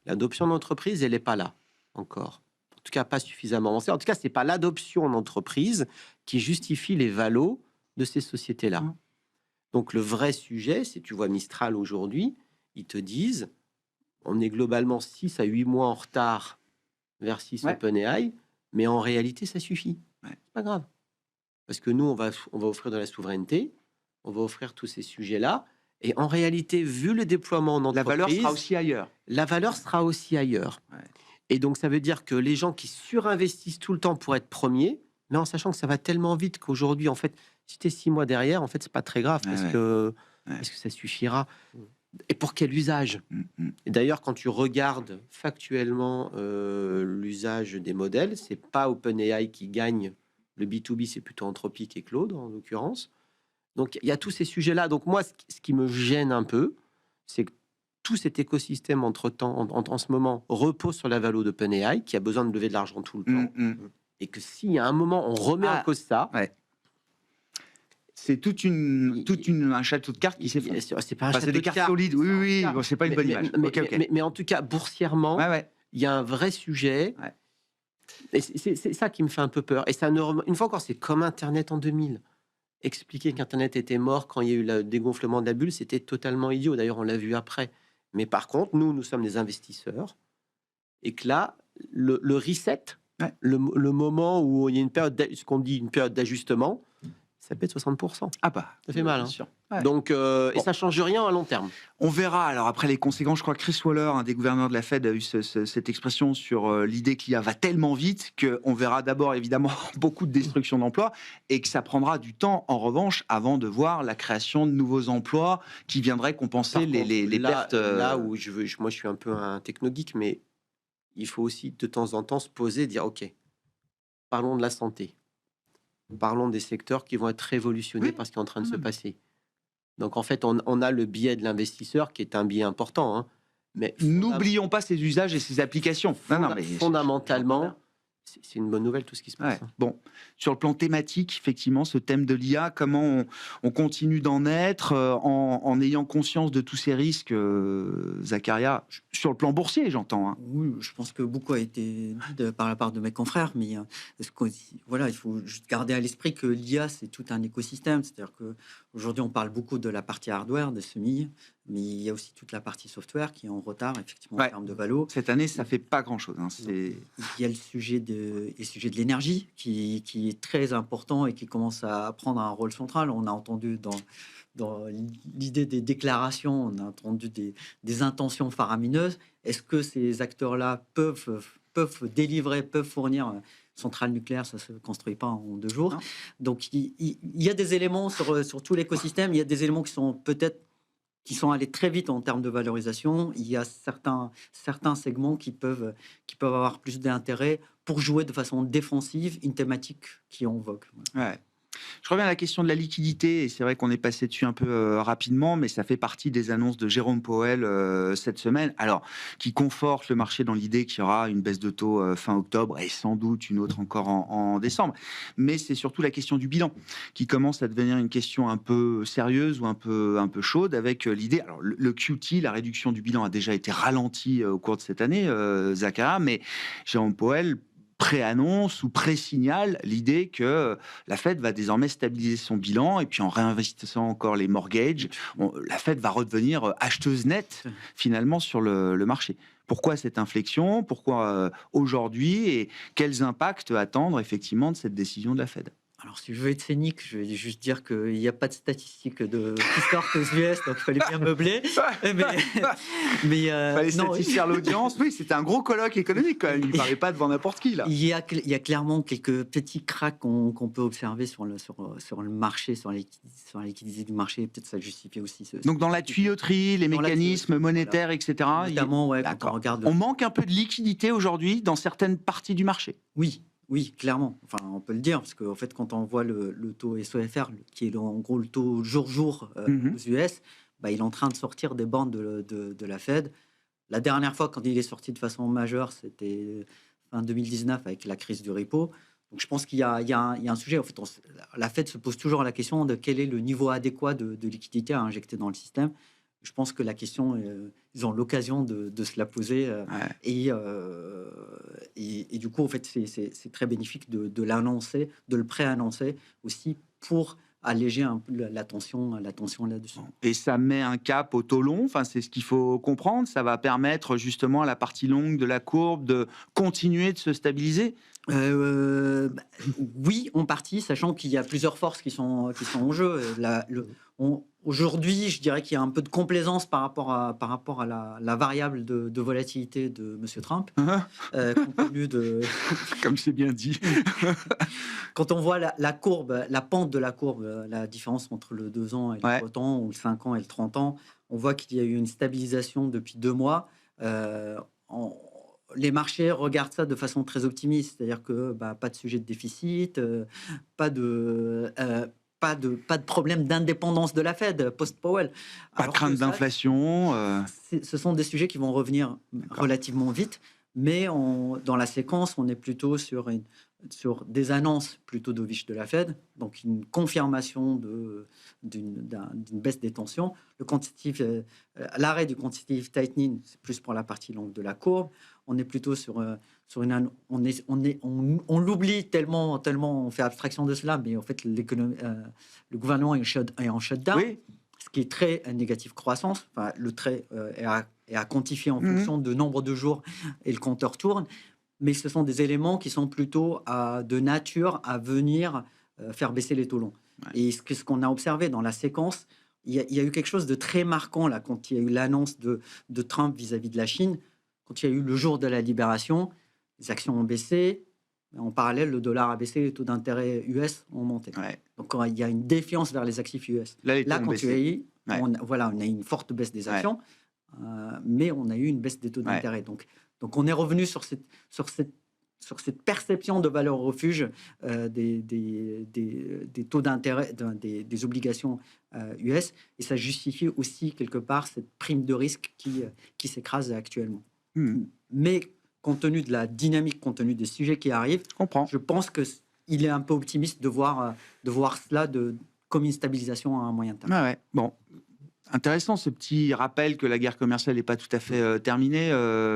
L'adoption en entreprise, elle n'est pas là encore. En tout cas, pas suffisamment avancée. En tout cas, c'est pas l'adoption en entreprise qui justifie les valos de ces sociétés-là. Mmh. Donc, le vrai sujet, c'est, tu vois Mistral aujourd'hui, ils te disent, on est globalement 6 à 8 mois en retard versus Ouais. OpenAI, mais en réalité, ça suffit. Ouais. C'est pas grave. Parce que nous, on va offrir de la souveraineté, on va offrir tous ces sujets-là, et en réalité, vu le déploiement en entreprise... La valeur sera aussi ailleurs. La valeur sera aussi ailleurs. Ouais. Et donc, ça veut dire que les gens qui surinvestissent tout le temps pour être premiers, mais en sachant que ça va tellement vite qu'aujourd'hui, en fait, si tu es 6 mois derrière, en fait, c'est pas très grave, parce que ça suffira. Et pour quel usage? Et d'ailleurs, quand tu regardes factuellement l'usage des modèles, c'est pas OpenAI qui gagne le B2B, c'est plutôt Anthropic et Claude, en l'occurrence. Donc, il y a tous ces sujets-là. Donc, moi, ce qui me gêne un peu, c'est que tout cet écosystème, entre-temps, en ce moment, repose sur la valeur d'OpenAI, qui a besoin de lever de l'argent tout le temps. Et que si, à un moment, on remet en cause ça... Ouais. C'est un château de cartes qui s'effondre. C'est pas un château C'est des de cartes cartes. solides. Oui. Bon, c'est pas une bonne image. Mais en tout cas, boursièrement, il y a un vrai sujet. Ouais. Et c'est ça qui me fait un peu peur. Et ça une fois encore, c'est comme Internet en 2000. Expliquer qu'Internet était mort quand il y a eu le dégonflement de la bulle, c'était totalement idiot. D'ailleurs, on l'a vu après. Mais par contre, nous sommes des investisseurs. Et que là, le reset, le moment où il y a une période, ce qu'on dit une période d'ajustement, ça peut être 60%. Ah bah, ça fait mal. Bien hein. sûr. Donc, et ça change rien à long terme. On verra. Alors après les conséquences, je crois que Chris Waller, un des gouverneurs de la Fed, a eu cette expression sur l'idée que l'IA va tellement vite qu'on verra d'abord évidemment beaucoup de destruction d'emplois et que ça prendra du temps en revanche avant de voir la création de nouveaux emplois qui viendraient compenser les pertes. Là où moi je suis un peu un techno-geek, mais il faut aussi de temps en temps se poser et dire ok, parlons de la santé. Parlons des secteurs qui vont être révolutionnés par ce qui est en train de se passer. Donc, en fait, on a le biais de l'investisseur qui est un biais important. Hein, mais n'oublions pas ses usages et ses applications. Mais fondamentalement, c'est une bonne nouvelle tout ce qui se passe. Ouais. Bon, sur le plan thématique, effectivement, ce thème de l'IA, comment on continue d'en être en ayant conscience de tous ces risques, Zacharia, sur le plan boursier, j'entends. Hein. Oui, je pense que beaucoup a été dit par la part de mes confrères, mais voilà, il faut juste garder à l'esprit que l'IA, c'est tout un écosystème. C'est-à-dire qu'aujourd'hui, on parle beaucoup de la partie hardware, des semis, mais il y a aussi toute la partie software qui est en retard, effectivement, Ouais. en termes de valo. Cette année, ça fait pas grand-chose. Hein. Il y a le sujet de l'énergie qui est très important et qui commence à prendre un rôle central. On a entendu dans l'idée des déclarations, on a entendu des intentions faramineuses. Est-ce que ces acteurs-là peuvent délivrer, peuvent fournir centrale nucléaire, ça ne se construit pas en 2 jours. Non. Donc, il y a des éléments sur tout l'écosystème. Il y a des éléments qui sont allés très vite en termes de valorisation. Il y a certains segments qui peuvent avoir plus d'intérêt pour jouer de façon défensive une thématique qui est en vogue. Ouais. Je reviens à la question de la liquidité, et c'est vrai qu'on est passé dessus un peu rapidement, mais ça fait partie des annonces de Jérôme Powell cette semaine, alors qui conforte le marché dans l'idée qu'il y aura une baisse de taux fin octobre et sans doute une autre encore en décembre. Mais c'est surtout la question du bilan qui commence à devenir une question un peu sérieuse ou un peu chaude, avec l'idée, alors le QT, la réduction du bilan a déjà été ralentie au cours de cette année, Zakaria, mais Jérôme Powell préannonce ou pré-signale l'idée que la Fed va désormais stabiliser son bilan et puis en réinvestissant encore les mortgages, la Fed va redevenir acheteuse nette finalement sur le marché. Pourquoi cette inflexion? Pourquoi aujourd'hui? Et quels impacts attendre effectivement de cette décision de la Fed? Alors, si je veux être cynique, je vais juste dire qu'il n'y a pas de statistiques qui sortent aux US, donc il fallait bien meubler. Mais fallait satisfaire l'audience. Oui, c'était un gros colloque économique quand même. Il ne parlait pas devant n'importe qui là. Il y a clairement quelques petits cracks qu'on peut observer sur le marché, sur la liquidité du marché. Peut-être ça justifie aussi Donc dans la tuyauterie, les mécanismes monétaires, etc. Notamment, quand on regarde. On manque un peu de liquidité aujourd'hui dans certaines parties du marché. Oui, clairement. Enfin, on peut le dire, parce qu'en fait, quand on voit le taux SOFR, qui est en gros le taux jour-jour aux US, il est en train de sortir des bandes de la Fed. La dernière fois, quand il est sorti de façon majeure, c'était fin 2019 avec la crise du repo. Donc, je pense qu'il y a un sujet. En fait, la Fed se pose toujours la question de quel est le niveau adéquat de liquidité à injecter dans le système. Je pense que la question, ils ont l'occasion de se la poser. Et du coup, en fait, c'est très bénéfique de l'annoncer, de le pré-annoncer aussi pour alléger un peu la tension là-dessus. Et ça met un cap au taux long, enfin, c'est ce qu'il faut comprendre. Ça va permettre justement à la partie longue de la courbe de continuer de se stabiliser. Oui, en partie, sachant qu'il y a plusieurs forces qui sont en jeu. Aujourd'hui, je dirais qu'il y a un peu de complaisance par rapport à la variable de volatilité de M. Trump, compte tenu de... Comme c'est bien dit. Quand on voit la courbe, la pente de la courbe, la différence entre le 2 ans et le 3 ans, ou le 5 ans et le 30 ans, on voit qu'il y a eu une stabilisation depuis 2 mois. Les marchés regardent ça de façon très optimiste, c'est-à-dire que pas de sujet de déficit, pas de problème d'indépendance de la Fed post-Powell. Pas de crainte d'inflation. Ce sont des sujets qui vont revenir relativement vite, mais dans la séquence, on est plutôt sur des annonces plutôt dovish de la Fed, donc une confirmation d'une baisse des tensions. L'arrêt du quantitative tightening, c'est plus pour la partie longue de la courbe. On est plutôt sur une... On l'oublie tellement on fait abstraction de cela, mais en fait, le gouvernement est en shutdown, ce qui est très négatif croissance. Enfin, le trait est à quantifier en fonction de nombre de jours et le compteur tourne. Mais ce sont des éléments qui sont plutôt de nature à venir faire baisser les taux longs. Et ce qu'on a observé dans la séquence, il y a eu quelque chose de très marquant là, quand il y a eu l'annonce de Trump vis-à-vis de la Chine. Quand il y a eu le jour de la libération, les actions ont baissé. En parallèle, le dollar a baissé, les taux d'intérêt US ont monté. Donc, il y a une défiance vers les actifs US. Là quand tu as eu, on a eu une forte baisse des actions, mais on a eu une baisse des taux d'intérêt. Donc, on est revenu sur cette perception de valeur refuge des taux d'intérêt, des obligations US. Et ça justifie aussi, quelque part, cette prime de risque qui s'écrase actuellement. Mais compte tenu de la dynamique, compte tenu des sujets qui arrivent, je pense qu'il est un peu optimiste de voir cela comme une stabilisation à un moyen terme. Bon. Intéressant ce petit rappel que la guerre commerciale n'est pas tout à fait terminée,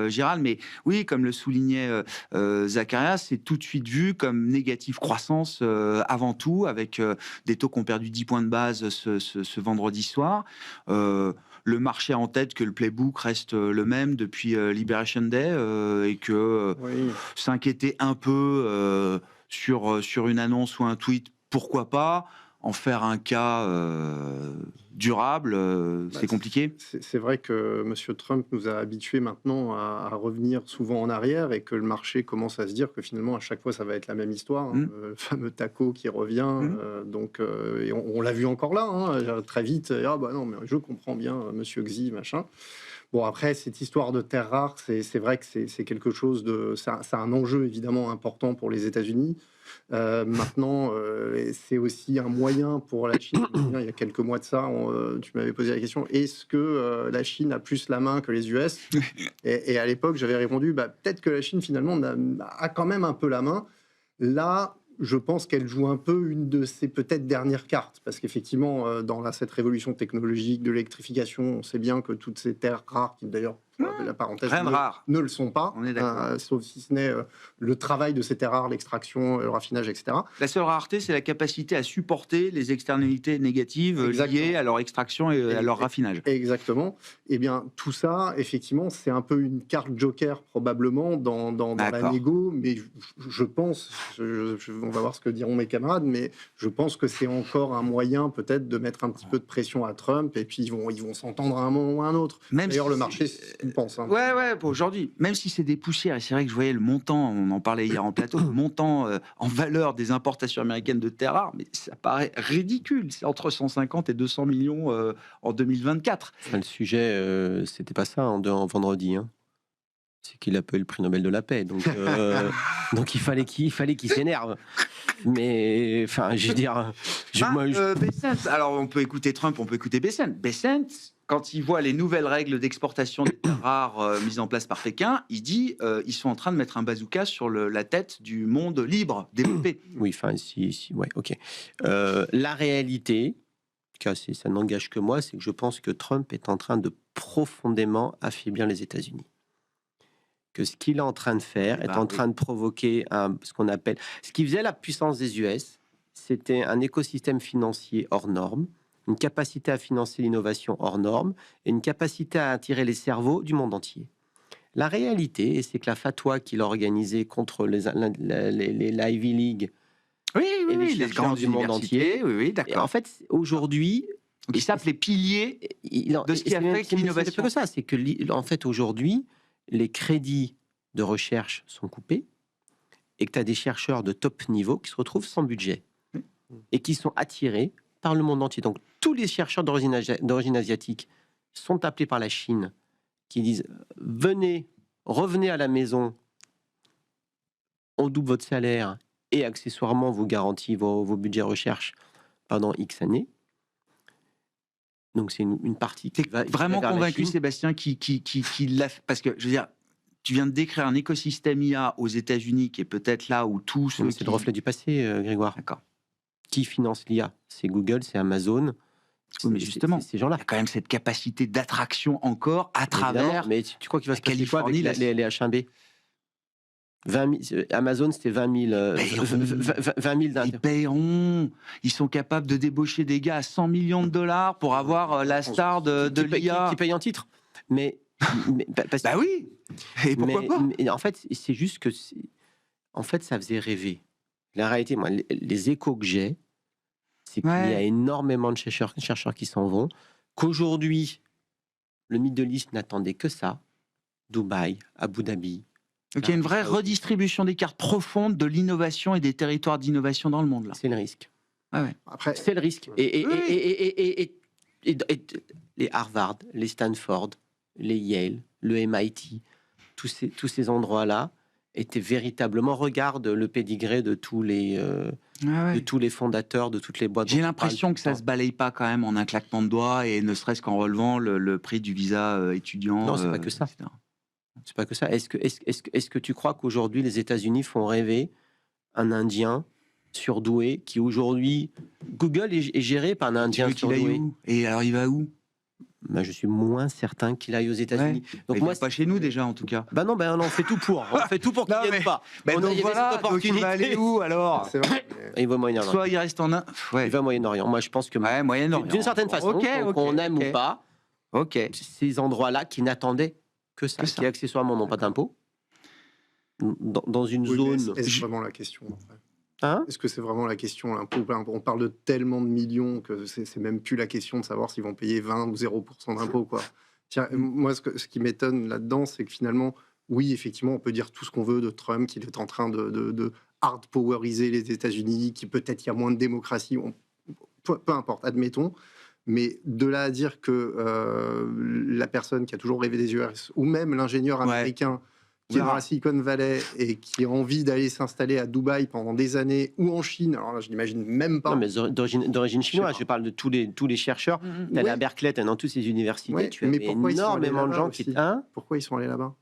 Gérald, mais oui, comme le soulignait Zakaria, c'est tout de suite vu comme négative croissance avant tout, avec des taux qui ont perdu 10 points de base ce vendredi soir. le marché a en tête que le playbook reste le même depuis Liberation Day et que Oui. s'inquiéter un peu sur une annonce ou un tweet, pourquoi pas. En faire un cas durable, c'est compliqué. C'est vrai que M. Trump nous a habitués maintenant à revenir souvent en arrière et que le marché commence à se dire que finalement, à chaque fois, ça va être la même histoire. Hein, le fameux taco qui revient. Et on l'a vu encore là, hein, très vite. Ah bah non, mais je comprends bien, M. Xi, machin. Bon, après, cette histoire de terres rares, c'est vrai que c'est quelque chose de... C'est un enjeu évidemment important pour les États-Unis. Maintenant, c'est aussi un moyen pour la Chine. Il y a quelques mois de ça, tu m'avais posé la question, est-ce que la Chine a plus la main que les US? Et à l'époque, j'avais répondu, peut-être que la Chine, finalement, a quand même un peu la main. Là, je pense qu'elle joue un peu une de ses peut-être dernières cartes, parce qu'effectivement, dans cette révolution technologique de l'électrification, on sait bien que toutes ces terres rares, qui d'ailleurs, la parenthèse, ne le sont pas, on est d'accord. sauf si ce n'est le travail de ces terres rares, l'extraction, le raffinage, etc. La seule rareté, c'est la capacité à supporter les externalités négatives liées à leur extraction et à leur raffinage. Exactement. Eh bien, tout ça, effectivement, c'est un peu une carte joker probablement dans la négo, mais je pense, on va voir ce que diront mes camarades, mais je pense que c'est encore un moyen peut-être de mettre un petit peu de pression à Trump, et puis ils vont s'entendre à un moment ou à un autre. D'ailleurs, le marché, pense. Hein. Ouais, aujourd'hui, même si c'est des poussières, et c'est vrai que je voyais le montant, on en parlait hier en plateau, le montant en valeur des importations américaines de terres rares, mais ça paraît ridicule. C'est entre 150 et 200 millions en 2024. Le sujet, c'était pas ça en vendredi. Hein. C'est qu'il a pas eu le prix Nobel de la paix, donc il fallait qu'il s'énerve. Mais enfin, je veux dire, Bessent, alors on peut écouter Trump, on peut écouter Bessent. Bessent, quand il voit les nouvelles règles d'exportation des terres rares mises en place par Pékin, il dit ils sont en train de mettre un bazooka sur la tête du monde libre, développé. Oui, enfin, ouais, ok. La réalité, car ça n'engage que moi, c'est que je pense que Trump est en train de profondément affaiblir les États-Unis. Que ce qu'il est en train de faire est en train de provoquer ce qu'on appelle... Ce qui faisait la puissance des US, c'était un écosystème financier hors norme, une capacité à financer l'innovation hors norme et une capacité à attirer les cerveaux du monde entier. La réalité, c'est que la fatwa qu'il a organisée contre les Ivy League et les chercheurs du monde entier, d'accord. En fait, aujourd'hui... Ils s'appellent les piliers de ce qui a fait l'innovation. C'est pas que ça, c'est que en fait, aujourd'hui, les crédits de recherche sont coupés et que tu as des chercheurs de top niveau qui se retrouvent sans budget et qui sont attirés par le monde entier. Donc, tous les chercheurs d'origine asiatique sont appelés par la Chine qui disent revenez à la maison, on double votre salaire et accessoirement vous garantit vos budgets recherche pendant X années. Donc c'est une partie qui va vraiment convaincu, Sébastien, qui l'a fait, parce que je veux dire, tu viens de décrire un écosystème IA aux États-Unis qui est peut-être là où tout ce c'est le reflet du passé, Grégoire. D'accord. Qui finance l'IA? C'est Google, c'est Amazon. Oui, mais justement, ces gens-là. Il y a quand même cette capacité d'attraction encore à travers. Mais tu crois qu'il va se passer quoi avec les H1B? 20 000, Amazon, c'était 20 000 ils paieront. Ils sont capables de débaucher des gars à 100 millions de dollars pour avoir la star de l'IA. Qui paye en titre. Mais oui. Et pourquoi pas? Mais en fait, c'est juste que... En fait, ça faisait rêver. La réalité, moi, les échos que j'ai, c'est qu'il y a énormément de chercheurs qui s'en vont. Qu'aujourd'hui, le Middle East n'attendait que ça. Dubaï, Abu Dhabi... Donc il y a une vraie redistribution des cartes profondes de l'innovation et des territoires d'innovation dans le monde. Là. C'est le risque. Après, c'est le risque. Et les Harvard, les Stanford, les Yale, le MIT, tous ces endroits-là étaient véritablement... Regarde le pédigré de tous les fondateurs, de toutes les boîtes. J'ai l'impression que ça se balaye pas quand même en un claquement de doigts et ne serait-ce qu'en relevant le prix du visa étudiant. Non, c'est pas que ça. Etc. C'est pas que ça. Est-ce que tu crois qu'aujourd'hui les États-Unis font rêver un Indien surdoué qui aujourd'hui Google est géré par un Indien surdoué? Et alors il va où? Je suis moins certain qu'il aille aux États-Unis. Donc moi, pas chez nous déjà en tout cas. Non, on en fait tout pour. On fait tout pour qu'il n'y ait pas. Donc voilà, donc il va aller où alors? c'est vrai. Il va au Moyen-Orient. Soit il reste en Inde. Il va au Moyen-Orient. Moi, je pense que Moyen-Orient. D'une certaine façon, qu'on aime ou pas. Ok. Ces endroits-là qui n'attendaient que ça, Que ça. qui accessoirement n'ont pas d'impôt, dans une Oui, mais zone... est-ce vraiment la question après Hein? Est-ce que c'est vraiment la question l'impôt? On parle de tellement de millions que c'est même plus la question de savoir s'ils vont payer 20 ou 0% d'impôt, quoi. Tiens, moi, ce qui m'étonne là-dedans, c'est que finalement, oui, effectivement, on peut dire tout ce qu'on veut de Trump, qu'il est en train de hard poweriser les États-Unis, qu'il peut-être y a moins de démocratie, peu importe, admettons. Mais de là à dire que la personne qui a toujours rêvé des US, ou même l'ingénieur Ouais. américain qui est dans verra. la Silicon Valley et qui a envie d'aller s'installer à Dubaï pendant des années, ou en Chine, alors là, je n'imagine même pas. Non, mais d'origine chinoise. pas. Je parle de tous les chercheurs. Tu as Ouais. à Berkeley, tu as dans toutes ces universités, Ouais, tu mais avais pourquoi ils sont allés énormément de là-bas gens qui... aussi Hein? Pourquoi ils sont allés là-bas?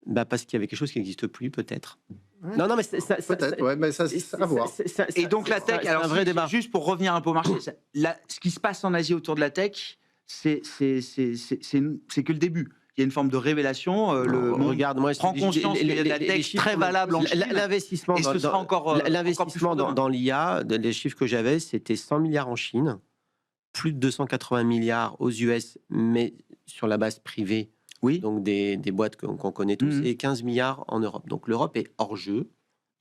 Bah parce qu'il y avait quelque chose qui n'existe plus, peut-être. Ouais. Non, mais Peut-être, ouais, mais ça, c'est à voir. Et donc la tech, c'est alors un vrai débat. juste pour revenir un peu au marché, ce qui se passe en Asie autour de la tech, c'est que le début. Il y a une forme de révélation. Le monde Regarde, moi, prend conscience qu'il y a de la tech très valable en Chine. L'investissement Et ce sera encore l'investissement plus fort demain. dans l'IA, les chiffres que j'avais, c'était 100 milliards en Chine, plus de 280 milliards aux US, mais sur la base privée, Oui. donc des boîtes qu'on connaît tous, Mhm. et 15 milliards en Europe. Donc l'Europe est hors jeu,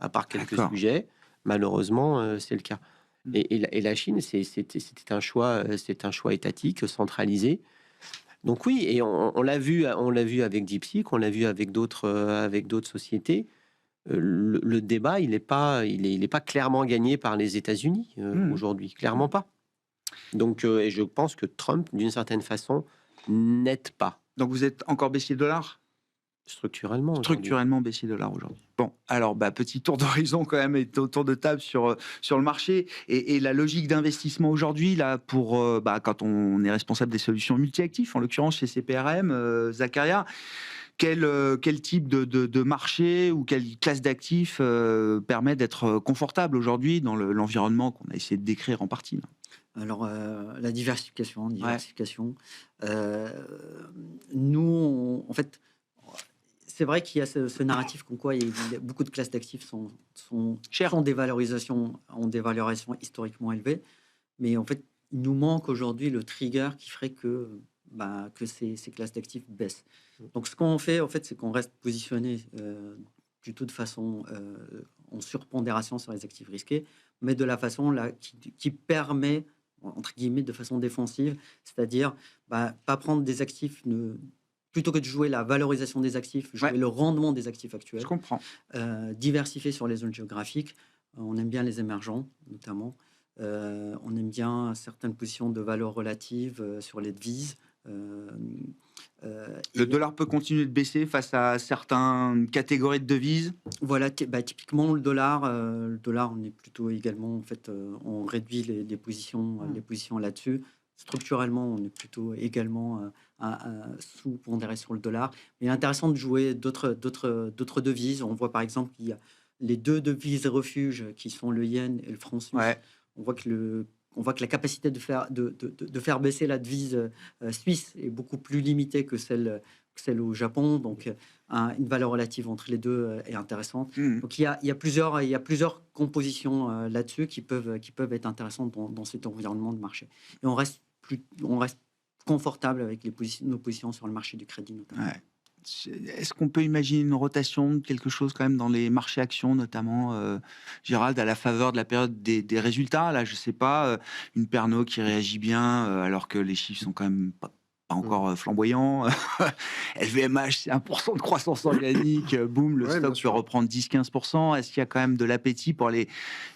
à part quelques D'accord. sujets. Malheureusement, c'est le cas. Mhm. Et la Chine, c'était un choix étatique, centralisé. Donc oui, et on l'a vu avec DeepSeek, on l'a vu avec d'autres sociétés. Le débat, il n'est pas clairement gagné par les États-Unis aujourd'hui, clairement pas. Donc, et je pense que Trump, d'une certaine façon, n'aide pas Donc vous êtes encore baissier dollar? structurellement. aujourd'hui. Structurellement baissier dollar aujourd'hui. Bon, alors petit tour d'horizon quand même et autour de table sur le marché et la logique d'investissement aujourd'hui là pour quand on est responsable des solutions multi-actifs, en l'occurrence chez CPRM, Zacharia, quel type de marché ou quelle classe d'actifs permet d'être confortable aujourd'hui dans l'environnement qu'on a essayé de décrire en partie là. Alors, la diversification. Nous, en fait, c'est vrai qu'il y a ce narratif comme quoi beaucoup de classes d'actifs ont des valorisations historiquement élevées, mais en fait, il nous manque aujourd'hui le trigger qui ferait que ces classes d'actifs baissent. Donc, ce qu'on fait, en fait, c'est qu'on reste positionné plutôt de façon en surpondération sur les actifs risqués, mais de la façon là qui permet, entre guillemets, de façon défensive, c'est-à-dire pas prendre des actifs, plutôt que de jouer la valorisation des actifs, jouer le rendement des actifs actuels. Je comprends. Diversifier sur les zones géographiques. On aime bien les émergents, notamment. On aime bien certaines positions de valeur relative sur les devises. Le dollar peut continuer de baisser face à certaines catégories de devises. Voilà, typiquement le dollar, on est plutôt également, en fait, on réduit les positions là-dessus. Structurellement, on est plutôt également sous-pondéré sur le dollar. Mais il est intéressant de jouer d'autres devises. On voit par exemple qu'il y a les deux devises refuges qui sont le yen et le franc suisse. Ouais. On voit que la capacité de faire baisser la devise suisse est beaucoup plus limitée que celle au Japon. Donc, une valeur relative entre les deux est intéressante. Donc, il y a plusieurs compositions là-dessus qui peuvent être intéressantes dans cet environnement de marché. Et on reste confortable avec nos positions sur le marché du crédit, notamment. Ouais. Est-ce qu'on peut imaginer une rotation de quelque chose quand même dans les marchés actions, notamment, Gérald, à la faveur de la période des résultats? Là, je sais pas, une Pernod qui réagit bien alors que les chiffres sont quand même pas encore flamboyants. LVMH, c'est 1% de croissance organique. Boum, le stock peut reprendre 10-15%. Est-ce qu'il y a quand même de l'appétit pour aller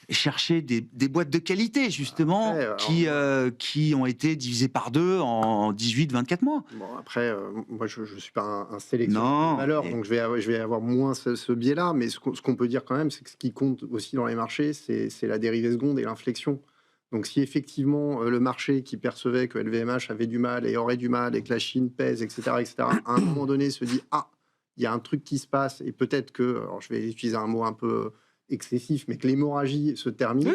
chercher des boîtes de qualité, justement, qui ont été divisées par deux en 18-24 mois? Bon, après, moi, je ne suis pas un sélectionneur de valeur, donc je vais avoir moins ce biais-là. Mais ce qu'on peut dire quand même, c'est que ce qui compte aussi dans les marchés, c'est la dérivée seconde et l'inflexion. Donc, si effectivement le marché qui percevait que LVMH avait du mal et aurait du mal et que la Chine pèse, etc., à un moment donné se dit « Ah, il y a un truc qui se passe et peut-être que… » Alors, je vais utiliser un mot un peu excessif, mais que l'hémorragie se termine,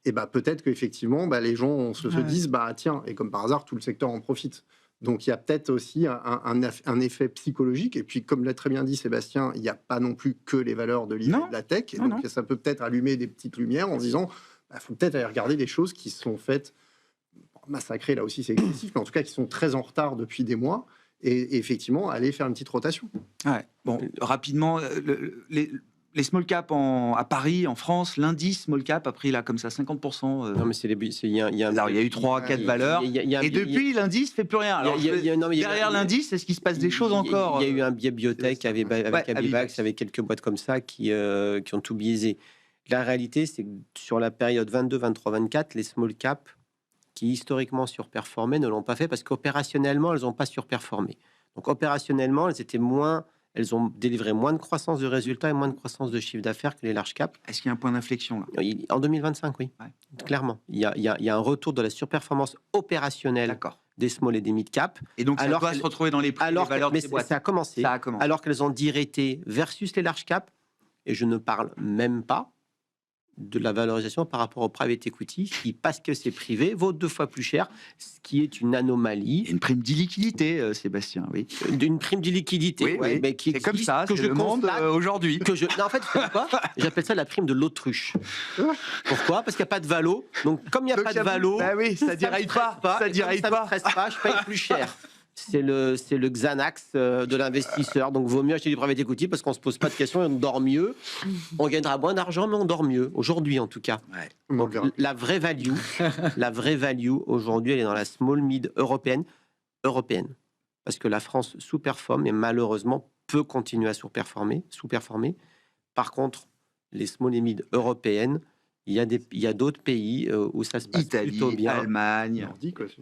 et peut-être qu'effectivement, les gens se disent « Tiens », et comme par hasard, tout le secteur en profite. Donc, il y a peut-être aussi un effet psychologique. Et puis, comme l'a très bien dit Sébastien, il n'y a pas non plus que les valeurs de l'IA et de la tech. Et donc, ça peut peut-être allumer des petites lumières en disant il faut peut-être aller regarder des choses qui sont faites massacrer, là aussi c'est excessif, mais en tout cas qui sont très en retard depuis des mois, et effectivement aller faire une petite rotation. Ouais. Bon, rapidement, les small cap à Paris, en France, l'indice small cap a pris là comme ça 50%. Non, mais Alors, il y a eu 3-4 valeurs. Et depuis, l'indice ne fait plus rien. Alors, derrière l'indice, est-ce qu'il se passe des choses encore? Il y a eu un biais biotech avec Abivax, avec quelques boîtes comme ça qui ont tout biaisé. La réalité, c'est que sur la période 22, 23, 24, les small cap qui historiquement surperformaient ne l'ont pas fait parce qu'opérationnellement, elles n'ont pas surperformé. Donc opérationnellement, elles ont délivré moins de croissance de résultats et moins de croissance de chiffre d'affaires que les large cap. Est-ce qu'il y a un point d'inflexion là? En 2025, oui. Ouais. Clairement. Il y a un retour de la surperformance opérationnelle des small et des mid cap. Et donc, ça doit se retrouver dans les prix, les valeurs de ces boîtes. Ça a commencé. Alors qu'elles ont directé versus les large cap. Et je ne parle même pas de la valorisation par rapport au private equity, qui, parce que c'est privé, vaut 2 fois plus cher, ce qui est une anomalie. Une prime d'illiquidité, Sébastien, oui. D'une prime d'illiquidité, oui. Mais qui c'est comme ça, que c'est je le monde aujourd'hui. Non, en fait, c'est quoi? J'appelle ça la prime de l'autruche. Pourquoi? Parce qu'il n'y a pas de valo. Donc, comme il n'y a pas de valo, bah oui, ça dirait pas. Ça dirait pas. Je paye plus cher. C'est le Xanax de l'investisseur. Donc, vaut mieux acheter du private equity parce qu'on se pose pas de questions et on dort mieux. On gagnera moins d'argent, mais on dort mieux. Aujourd'hui, en tout cas. Ouais. Donc, la vraie value aujourd'hui, elle est dans la small mid européenne. Parce que la France sous-performe et malheureusement peut continuer à sous-performer. Par contre, les small et mid européennes, il y a d'autres pays où ça se passe plutôt bien. Allemagne,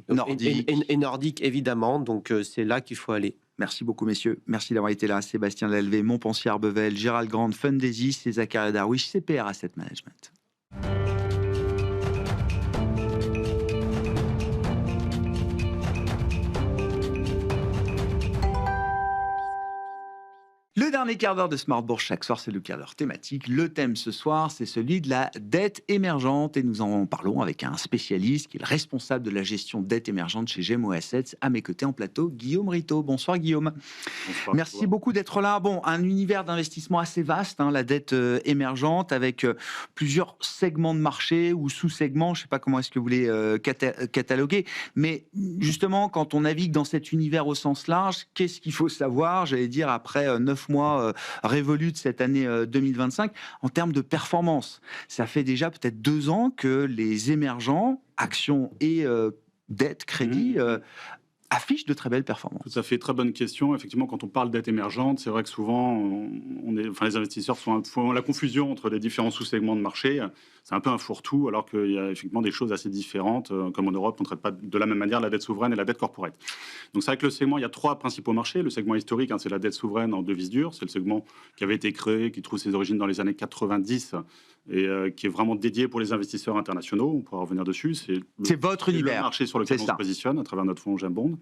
Nordique. Et Nordique, évidemment. Donc, c'est là qu'il faut aller. Merci beaucoup, messieurs. Merci d'avoir été là. Sébastien Lalvé, Montpensier Arbevel, Gérald Grande, Fundesis et Zakaria Darwish, CPR Asset Management. Le dernier quart d'heure de Smart Bourse chaque soir, c'est le quart d'heure thématique. Le thème ce soir, c'est celui de la dette émergente et nous en parlons avec un spécialiste qui est le responsable de la gestion de dette émergente chez GEMO Assets. À mes côtés en plateau, Guillaume Ritaud. Bonsoir Guillaume. Bonsoir, merci beaucoup d'être là. Bon, un univers d'investissement assez vaste, la dette émergente avec plusieurs segments de marché ou sous-segments, je ne sais pas comment est-ce que vous voulez cataloguer, mais justement, quand on navigue dans cet univers au sens large, qu'est-ce qu'il faut savoir, j'allais dire, après 9 mois révolus de cette année 2025 en termes de performance? Ça fait déjà peut-être 2 ans que les émergents, actions et dette, crédit, affichent de très belles performances. Tout à fait, très bonne question. Effectivement, quand on parle dette émergente, c'est vrai que souvent, les investisseurs font la confusion entre les différents sous-segments de marché. C'est un peu un fourre-tout, alors qu'il y a effectivement des choses assez différentes. Comme en Europe, on ne traite pas de la même manière la dette souveraine et la dette corporate. Donc c'est vrai que le segment, il y a 3 principaux marchés. Le segment historique, c'est la dette souveraine en devises dures. C'est le segment qui avait été créé, qui trouve ses origines dans les années 90 et qui est vraiment dédié pour les investisseurs internationaux. On pourra revenir dessus. C'est votre univers. Le marché sur lequel on se positionne à travers notre fonds GEM Bond.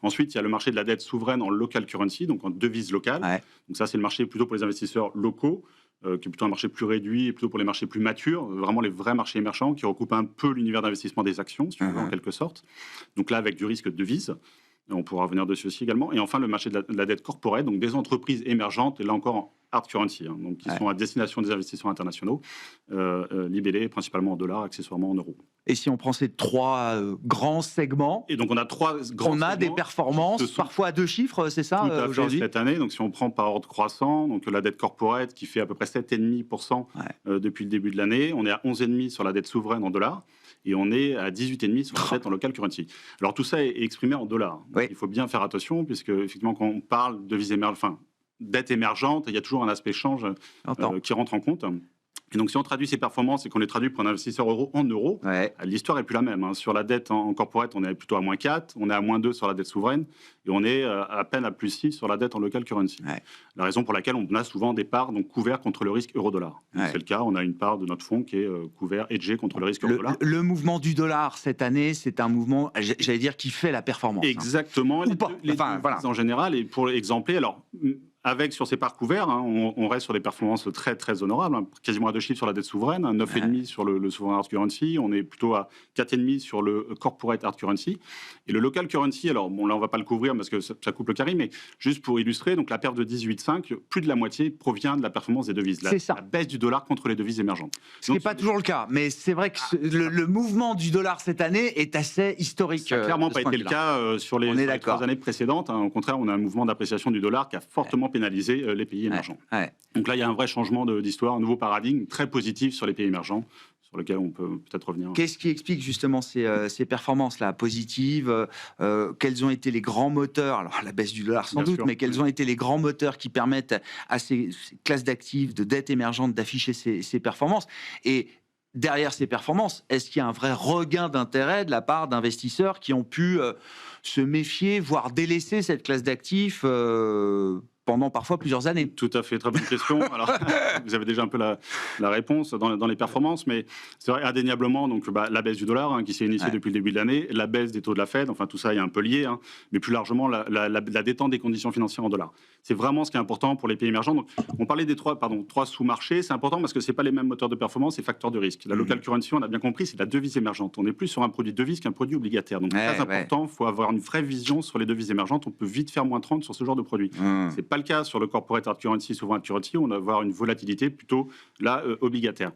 Ensuite, il y a le marché de la dette souveraine en local currency, donc en devise locale. Ouais. Donc ça, c'est le marché plutôt pour les investisseurs locaux, qui est plutôt un marché plus réduit et plutôt pour les marchés plus matures, vraiment les vrais marchés émergents qui recoupent un peu l'univers d'investissement des actions, si on veut, en quelque sorte. Donc là, avec du risque de devise. On pourra revenir dessus aussi également. Et enfin, le marché de la dette corporate, donc des entreprises émergentes, et là encore en hard currency, donc qui sont à destination des investisseurs internationaux, libellés principalement en dollars, accessoirement en euros. Et si on prend ces 3 grands segments, et donc on a 3 grands segments, des performances parfois à 2 chiffres, c'est ça aujourd'hui cette année. Donc si on prend par ordre croissant, donc la dette corporate qui fait à peu près 7,5% depuis le début de l'année, on est à 11,5% sur la dette souveraine en dollars. Et on est à 18,5 sur la dette en local currency. Alors tout ça est exprimé en dollars. Donc, il faut bien faire attention, puisque effectivement, quand on parle de dette émergente, il y a toujours un aspect change qui rentre en compte. Et donc, si on traduit ces performances et qu'on les traduit pour un investisseur euro en euros, l'histoire n'est plus la même. Sur la dette en corporate, on est plutôt à -4, on est à -2 sur la dette souveraine, et on est à peine à +6 sur la dette en local currency. La raison pour laquelle on a souvent des parts couverts contre le risque euro-dollar. C'est le cas, on a une part de notre fonds qui est couvert, hedgé contre le risque euro-dollar. Le mouvement du dollar cette année, c'est un mouvement, j'allais dire, qui fait la performance. Exactement, les devises en général. Et pour exempler, alors avec sur ces parts couverts, hein, on reste sur des performances très très honorables, hein, quasiment à 2 chiffres sur la dette souveraine, 9,5 sur le souverain hard currency, on est plutôt à 4,5 sur le corporate hard currency. Et le local currency, alors bon là on va pas le couvrir parce que ça coupe le carré, mais juste pour illustrer, donc la perte de 18,5, plus de la moitié provient de la performance des devises. C'est ça. La baisse du dollar contre les devises émergentes. Ce qui n'est pas toujours le cas, mais c'est vrai que le mouvement du dollar cette année est assez historique. Ça n'a clairement de pas ce point été de le vue-là. cas sur les 3 années précédentes. Hein. Au contraire, on a un mouvement d'appréciation du dollar qui a fortement pénalisé les pays émergents. Ouais. Donc là, il y a un vrai changement d'histoire, un nouveau paradigme très positif sur les pays émergents, sur lequel on peut peut-être revenir. Qu'est-ce qui explique justement ces performances-là positives Quels ont été les grands moteurs? Alors la baisse du dollar sans Bien doute, sûr, mais quels ont été les grands moteurs qui permettent à ces classes d'actifs, de dettes émergentes d'afficher ces performances? Et derrière ces performances, est-ce qu'il y a un vrai regain d'intérêt de la part d'investisseurs qui ont pu se méfier, voire délaisser cette classe d'actifs pendant parfois plusieurs années? Tout à fait, très bonne question. Alors, vous avez déjà un peu la réponse dans les performances, mais c'est vrai, indéniablement, donc, la baisse du dollar qui s'est initiée depuis le début de l'année, la baisse des taux de la Fed, enfin tout ça est un peu lié, mais plus largement la détente des conditions financières en dollars. C'est vraiment ce qui est important pour les pays émergents. Donc, on parlait des trois sous-marchés, c'est important parce que ce n'est pas les mêmes moteurs de performance et facteurs de risque. La local currency, on a bien compris, c'est de la devise émergente. On est plus sur un produit de devise qu'un produit obligataire. Donc, très important, il faut avoir une vraie vision sur les devises émergentes. On peut vite faire moins 30 sur ce genre de produit. C'est pas le cas sur le corporate hard currency, souvent hard currency, on va avoir une volatilité plutôt là obligataire.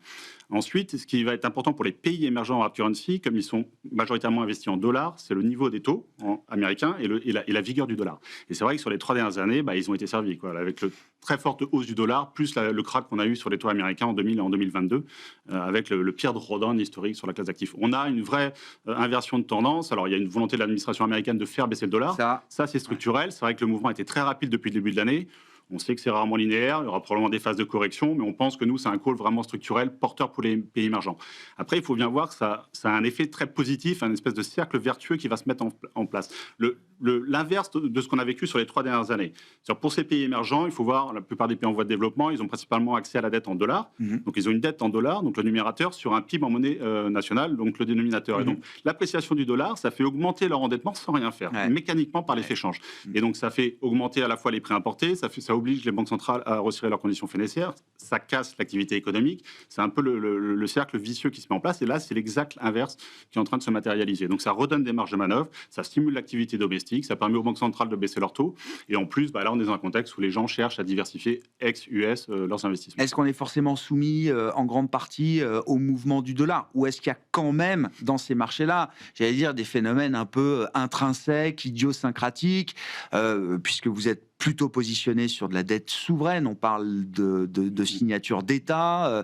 Ensuite, ce qui va être important pour les pays émergents hard currency, comme ils sont majoritairement investis en dollars, c'est le niveau des taux américains et la vigueur du dollar. Et c'est vrai que sur les 3 dernières années, ils ont été servis, avec le très forte hausse du dollar, plus le crack qu'on a eu sur les taux américains en 2000 et en 2022, avec le pire drawdown historique sur la classe d'actifs. On a une vraie inversion de tendance. Alors, il y a une volonté de l'administration américaine de faire baisser le dollar. Ça c'est structurel. C'est vrai que le mouvement était très rapide depuis le début de l'année. On sait que c'est rarement linéaire, il y aura probablement des phases de correction, mais on pense que nous, c'est un call vraiment structurel, porteur pour les pays émergents. Après, il faut bien voir que ça a un effet très positif, un espèce de cercle vertueux qui va se mettre en place. L'inverse de ce qu'on a vécu sur les 3 dernières années. Pour ces pays émergents, il faut voir, la plupart des pays en voie de développement, ils ont principalement accès à la dette en dollars. Donc, ils ont une dette en dollars, donc le numérateur, sur un PIB en monnaie nationale, donc le dénominateur. Et donc, l'appréciation du dollar, ça fait augmenter leur endettement sans rien faire, mécaniquement par l'effet change. Et donc, ça fait augmenter à la fois les prix importés, ça oblige les banques centrales à resserrer leurs conditions financières, ça casse l'activité économique, c'est un peu le cercle vicieux qui se met en place, et là, c'est l'exact inverse qui est en train de se matérialiser. Donc, ça redonne des marges de manœuvre, ça stimule l'activité domestique, ça permet aux banques centrales de baisser leurs taux, et en plus, là, on est dans un contexte où les gens cherchent à diversifier ex-US leurs investissements. Est-ce qu'on est forcément soumis en grande partie au mouvement du dollar, ou est-ce qu'il y a quand même, dans ces marchés-là, j'allais dire, des phénomènes un peu intrinsèques, idiosyncratiques, puisque vous êtes plutôt positionné sur de la dette souveraine, on parle de signature d'État.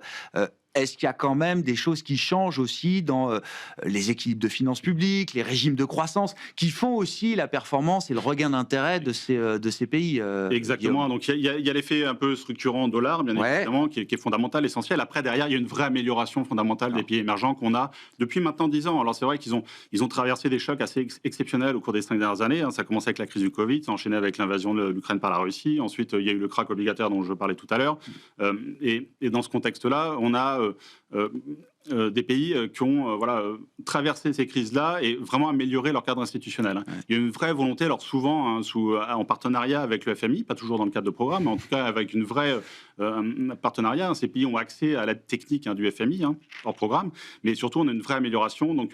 Est-ce qu'il y a quand même des choses qui changent aussi dans les équilibres de finances publiques, les régimes de croissance, qui font aussi la performance et le regain d'intérêt de ces pays Exactement. Guillaume. Donc, il y a l'effet un peu structurant dollar, bien évidemment, qui est fondamental, essentiel. Après, derrière, il y a une vraie amélioration fondamentale des pays émergents qu'on a depuis maintenant 10 ans. Alors, c'est vrai qu'ils ont traversé des chocs assez exceptionnels au cours des 5 dernières années. Ça a commencé avec la crise du Covid, ça a enchaîné avec l'invasion de l'Ukraine par la Russie. Ensuite, il y a eu le crack obligataire dont je parlais tout à l'heure. Et dans ce contexte-là, on a des pays qui ont traversé ces crises-là et vraiment amélioré leur cadre institutionnel. Il y a une vraie volonté, alors souvent en partenariat avec le FMI, pas toujours dans le cadre de programme, mais en tout cas avec une vraie partenariat. Ces pays ont accès à l'aide technique du FMI, hors programme, mais surtout on a une vraie amélioration. Donc,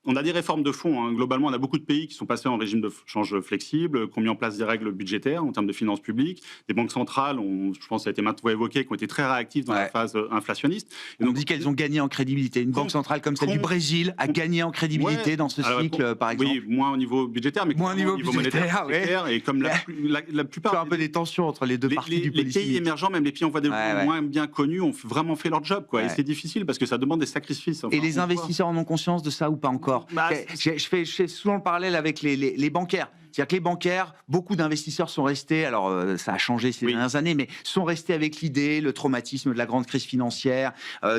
on a des réformes de fond. Globalement, on a beaucoup de pays qui sont passés en régime de change flexible, qui ont mis en place des règles budgétaires en termes de finances publiques. Des banques centrales, je pense que ça a été maintes fois évoqué, qui ont été très réactives dans la phase inflationniste. Et donc, on dit qu'elles ont gagné en crédibilité. Une banque centrale comme celle du Brésil a gagné en crédibilité dans ce cycle, par exemple. Oui, moins au niveau budgétaire, mais moins au niveau monétaire. Et comme la plupart... Il y a un peu des tensions entre les deux parties du policy. Les pays émergents, même les pays en voie de développement moins bien connus, ont vraiment fait leur job. Et c'est difficile parce que ça demande des sacrifices. Et les investisseurs en ont conscience de ça ou pas encore? Je fais souvent le parallèle avec les bancaires. C'est-à-dire que les bancaires, beaucoup d'investisseurs sont restés, alors ça a changé ces dernières années, mais sont restés avec l'idée, le traumatisme de la grande crise financière,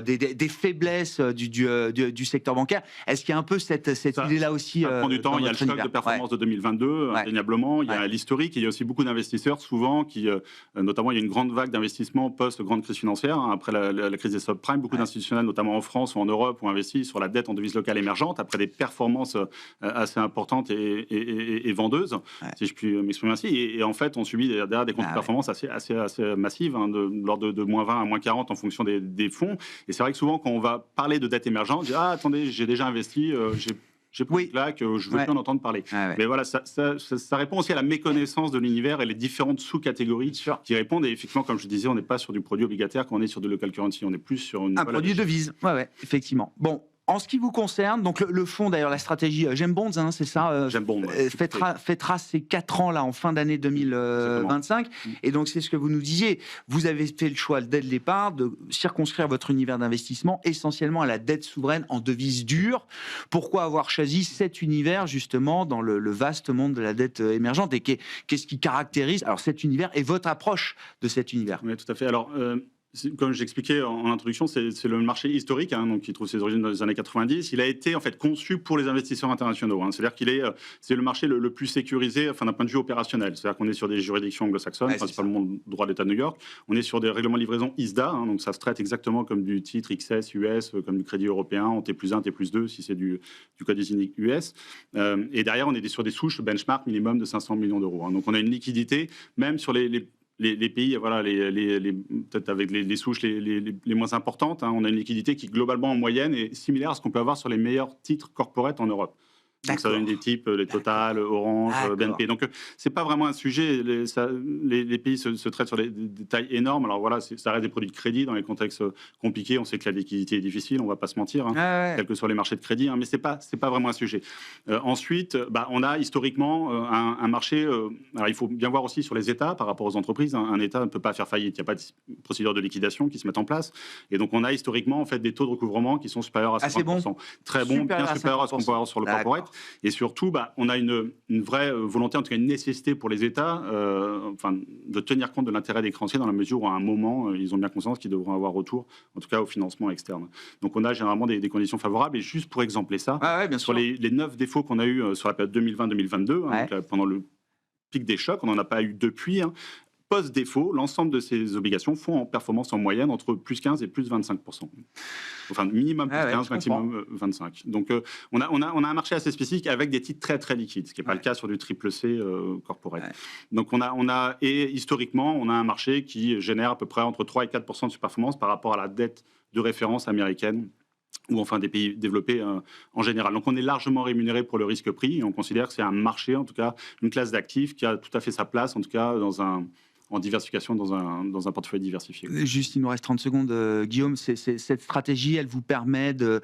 des faiblesses du secteur bancaire. Est-ce qu'il y a un peu cette idée-là aussi? Ça prend du temps, il y a le choc de performance de 2022, indéniablement, il y a l'historique, et il y a aussi beaucoup d'investisseurs, souvent, qui, notamment, il y a une grande vague d'investissement post-grande crise financière, après la crise des subprimes. Beaucoup d'institutionnels, notamment en France ou en Europe, ont investi sur la dette en devise locale émergente, après des performances assez importantes et vendeuses. vertueuse, si je puis m'exprimer ainsi. Et en fait, on subit derrière des contre-performances assez massives, de l'ordre de moins 20 à moins 40 en fonction des fonds. Et c'est vrai que souvent, quand on va parler de dette émergente, on dit attendez, j'ai déjà investi, j'ai pris une claque, je veux plus en entendre parler. Mais voilà, ça répond aussi à la méconnaissance de l'univers et les différentes sous-catégories qui répondent. Et effectivement, comme je disais, on n'est pas sur du produit obligataire quand on est sur de local currency. On est plus sur un produit de devise. Ouais, effectivement. Bon. En ce qui vous concerne, donc le fonds, d'ailleurs, la stratégie Gem Bonds, c'est ça Gem Bonds. Fêtera ses 4 ans là, en fin d'année 2025. Et donc, c'est ce que vous nous disiez. Vous avez fait le choix dès le départ de circonscrire votre univers d'investissement essentiellement à la dette souveraine en devise dure. Pourquoi avoir choisi cet univers, justement, dans le vaste monde de la dette émergente? Et qu'est-ce qui caractérise alors cet univers et votre approche de cet univers? Oui, tout à fait. Alors, comme j'expliquais en introduction, c'est le marché historique, donc qui trouve ses origines dans les années 90. Il a été en fait conçu pour les investisseurs internationaux. C'est-à-dire c'est le marché le plus sécurisé, d'un point de vue opérationnel. C'est-à-dire qu'on est sur des juridictions anglo-saxonnes, principalement le droit d'État de New York. On est sur des règlements de livraison ISDA, donc ça se traite exactement comme du titre XS US, comme du crédit européen, en T+1, T+2, si c'est du code unique US. Et derrière, on est sur des souches benchmark minimum de 500 millions d'euros. Donc on a une liquidité, même sur les pays, voilà, peut-être avec les souches les moins importantes, on a une liquidité qui, globalement, en moyenne, est similaire à ce qu'on peut avoir sur les meilleurs titres corporate en Europe. Donc, ça donne des types, les Total, Orange, BNP. Donc, c'est pas vraiment un sujet. Les pays se traitent sur des tailles énormes. Alors, voilà, ça reste des produits de crédit dans les contextes compliqués. On sait que la liquidité est difficile, on va pas se mentir, quels que soient les marchés de crédit, mais c'est pas vraiment un sujet. Ensuite, on a historiquement un marché. Alors, il faut bien voir aussi sur les États par rapport aux entreprises. Un État ne peut pas faire faillite. Il n'y a pas de procédure de liquidation qui se met en place. Et donc, on a historiquement, en fait, des taux de recouvrement qui sont supérieurs à 50%. Très bon, bien supérieurs à ce qu'on peut avoir sur le corporate. Et surtout, on a une vraie volonté, en tout cas une nécessité pour les États, de tenir compte de l'intérêt des créanciers dans la mesure où à un moment, ils ont bien conscience qu'ils devront avoir retour, en tout cas au financement externe. Donc on a généralement des conditions favorables. Et juste pour exempler ça, sur les 9 défauts qu'on a eus sur la période 2020-2022, pendant le pic des chocs, on n'en a pas eu depuis. Post-défaut, l'ensemble de ces obligations font en performance en moyenne entre plus 15 et plus 25%. Enfin, minimum plus 15, maximum 25. Donc, on a un marché assez spécifique avec des titres très, très liquides, ce qui n'est pas le cas sur du triple C corporate. Donc, et historiquement, on a un marché qui génère à peu près entre 3 et 4% de surperformance par rapport à la dette de référence américaine ou des pays développés en général. Donc, on est largement rémunéré pour le risque-prix et on considère que c'est un marché, en tout cas, une classe d'actifs qui a tout à fait sa place, en tout cas, en diversification dans un portefeuille diversifié. Juste, il nous reste 30 secondes, Guillaume. Cette stratégie, elle vous permet de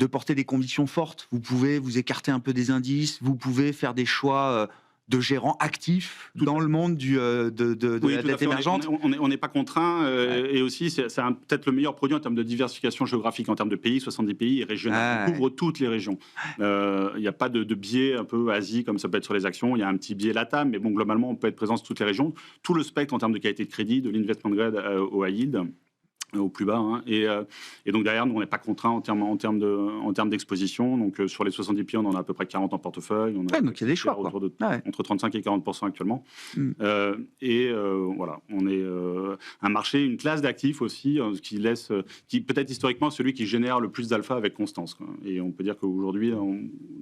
porter des convictions fortes. Vous pouvez vous écarter un peu des indices, vous pouvez faire des choix de gérants actifs dans le monde de la dette émergente. On n'est pas contraint, et aussi c'est peut-être le meilleur produit en termes de diversification géographique, en termes de pays, 70 pays et régional. On couvre toutes les régions. Il n'y a pas de biais un peu Asie comme ça peut être sur les actions. Il y a un petit biais LATAM, mais bon, globalement, on peut être présent sur toutes les régions. Tout le spectre en termes de qualité de crédit, de l'investment grade au high yield, au plus bas. Et donc derrière, nous, on n'est pas contraint en termes d'exposition. Donc sur les 70 pays, on en a à peu près 40 en portefeuille. Donc il y a des choix. Entre 35 et 40% actuellement. Voilà, on est un marché, une classe d'actifs aussi, qui peut-être historiquement celui qui génère le plus d'alpha avec constance. Et on peut dire qu'aujourd'hui,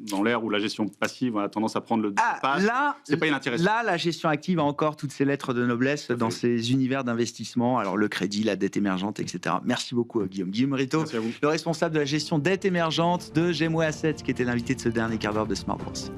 dans l'ère où la gestion passive a tendance à prendre le pas, c'est pas inintéressant. Là, la gestion active a encore toutes ses lettres de noblesse dans ces univers d'investissement. Alors le crédit, la dette émergente, etc. Merci beaucoup, Guillaume. Guillaume Rito, le responsable de la gestion dette émergente de Gemway Assets, qui était l'invité de ce dernier quart d'heure de Smart Bourse.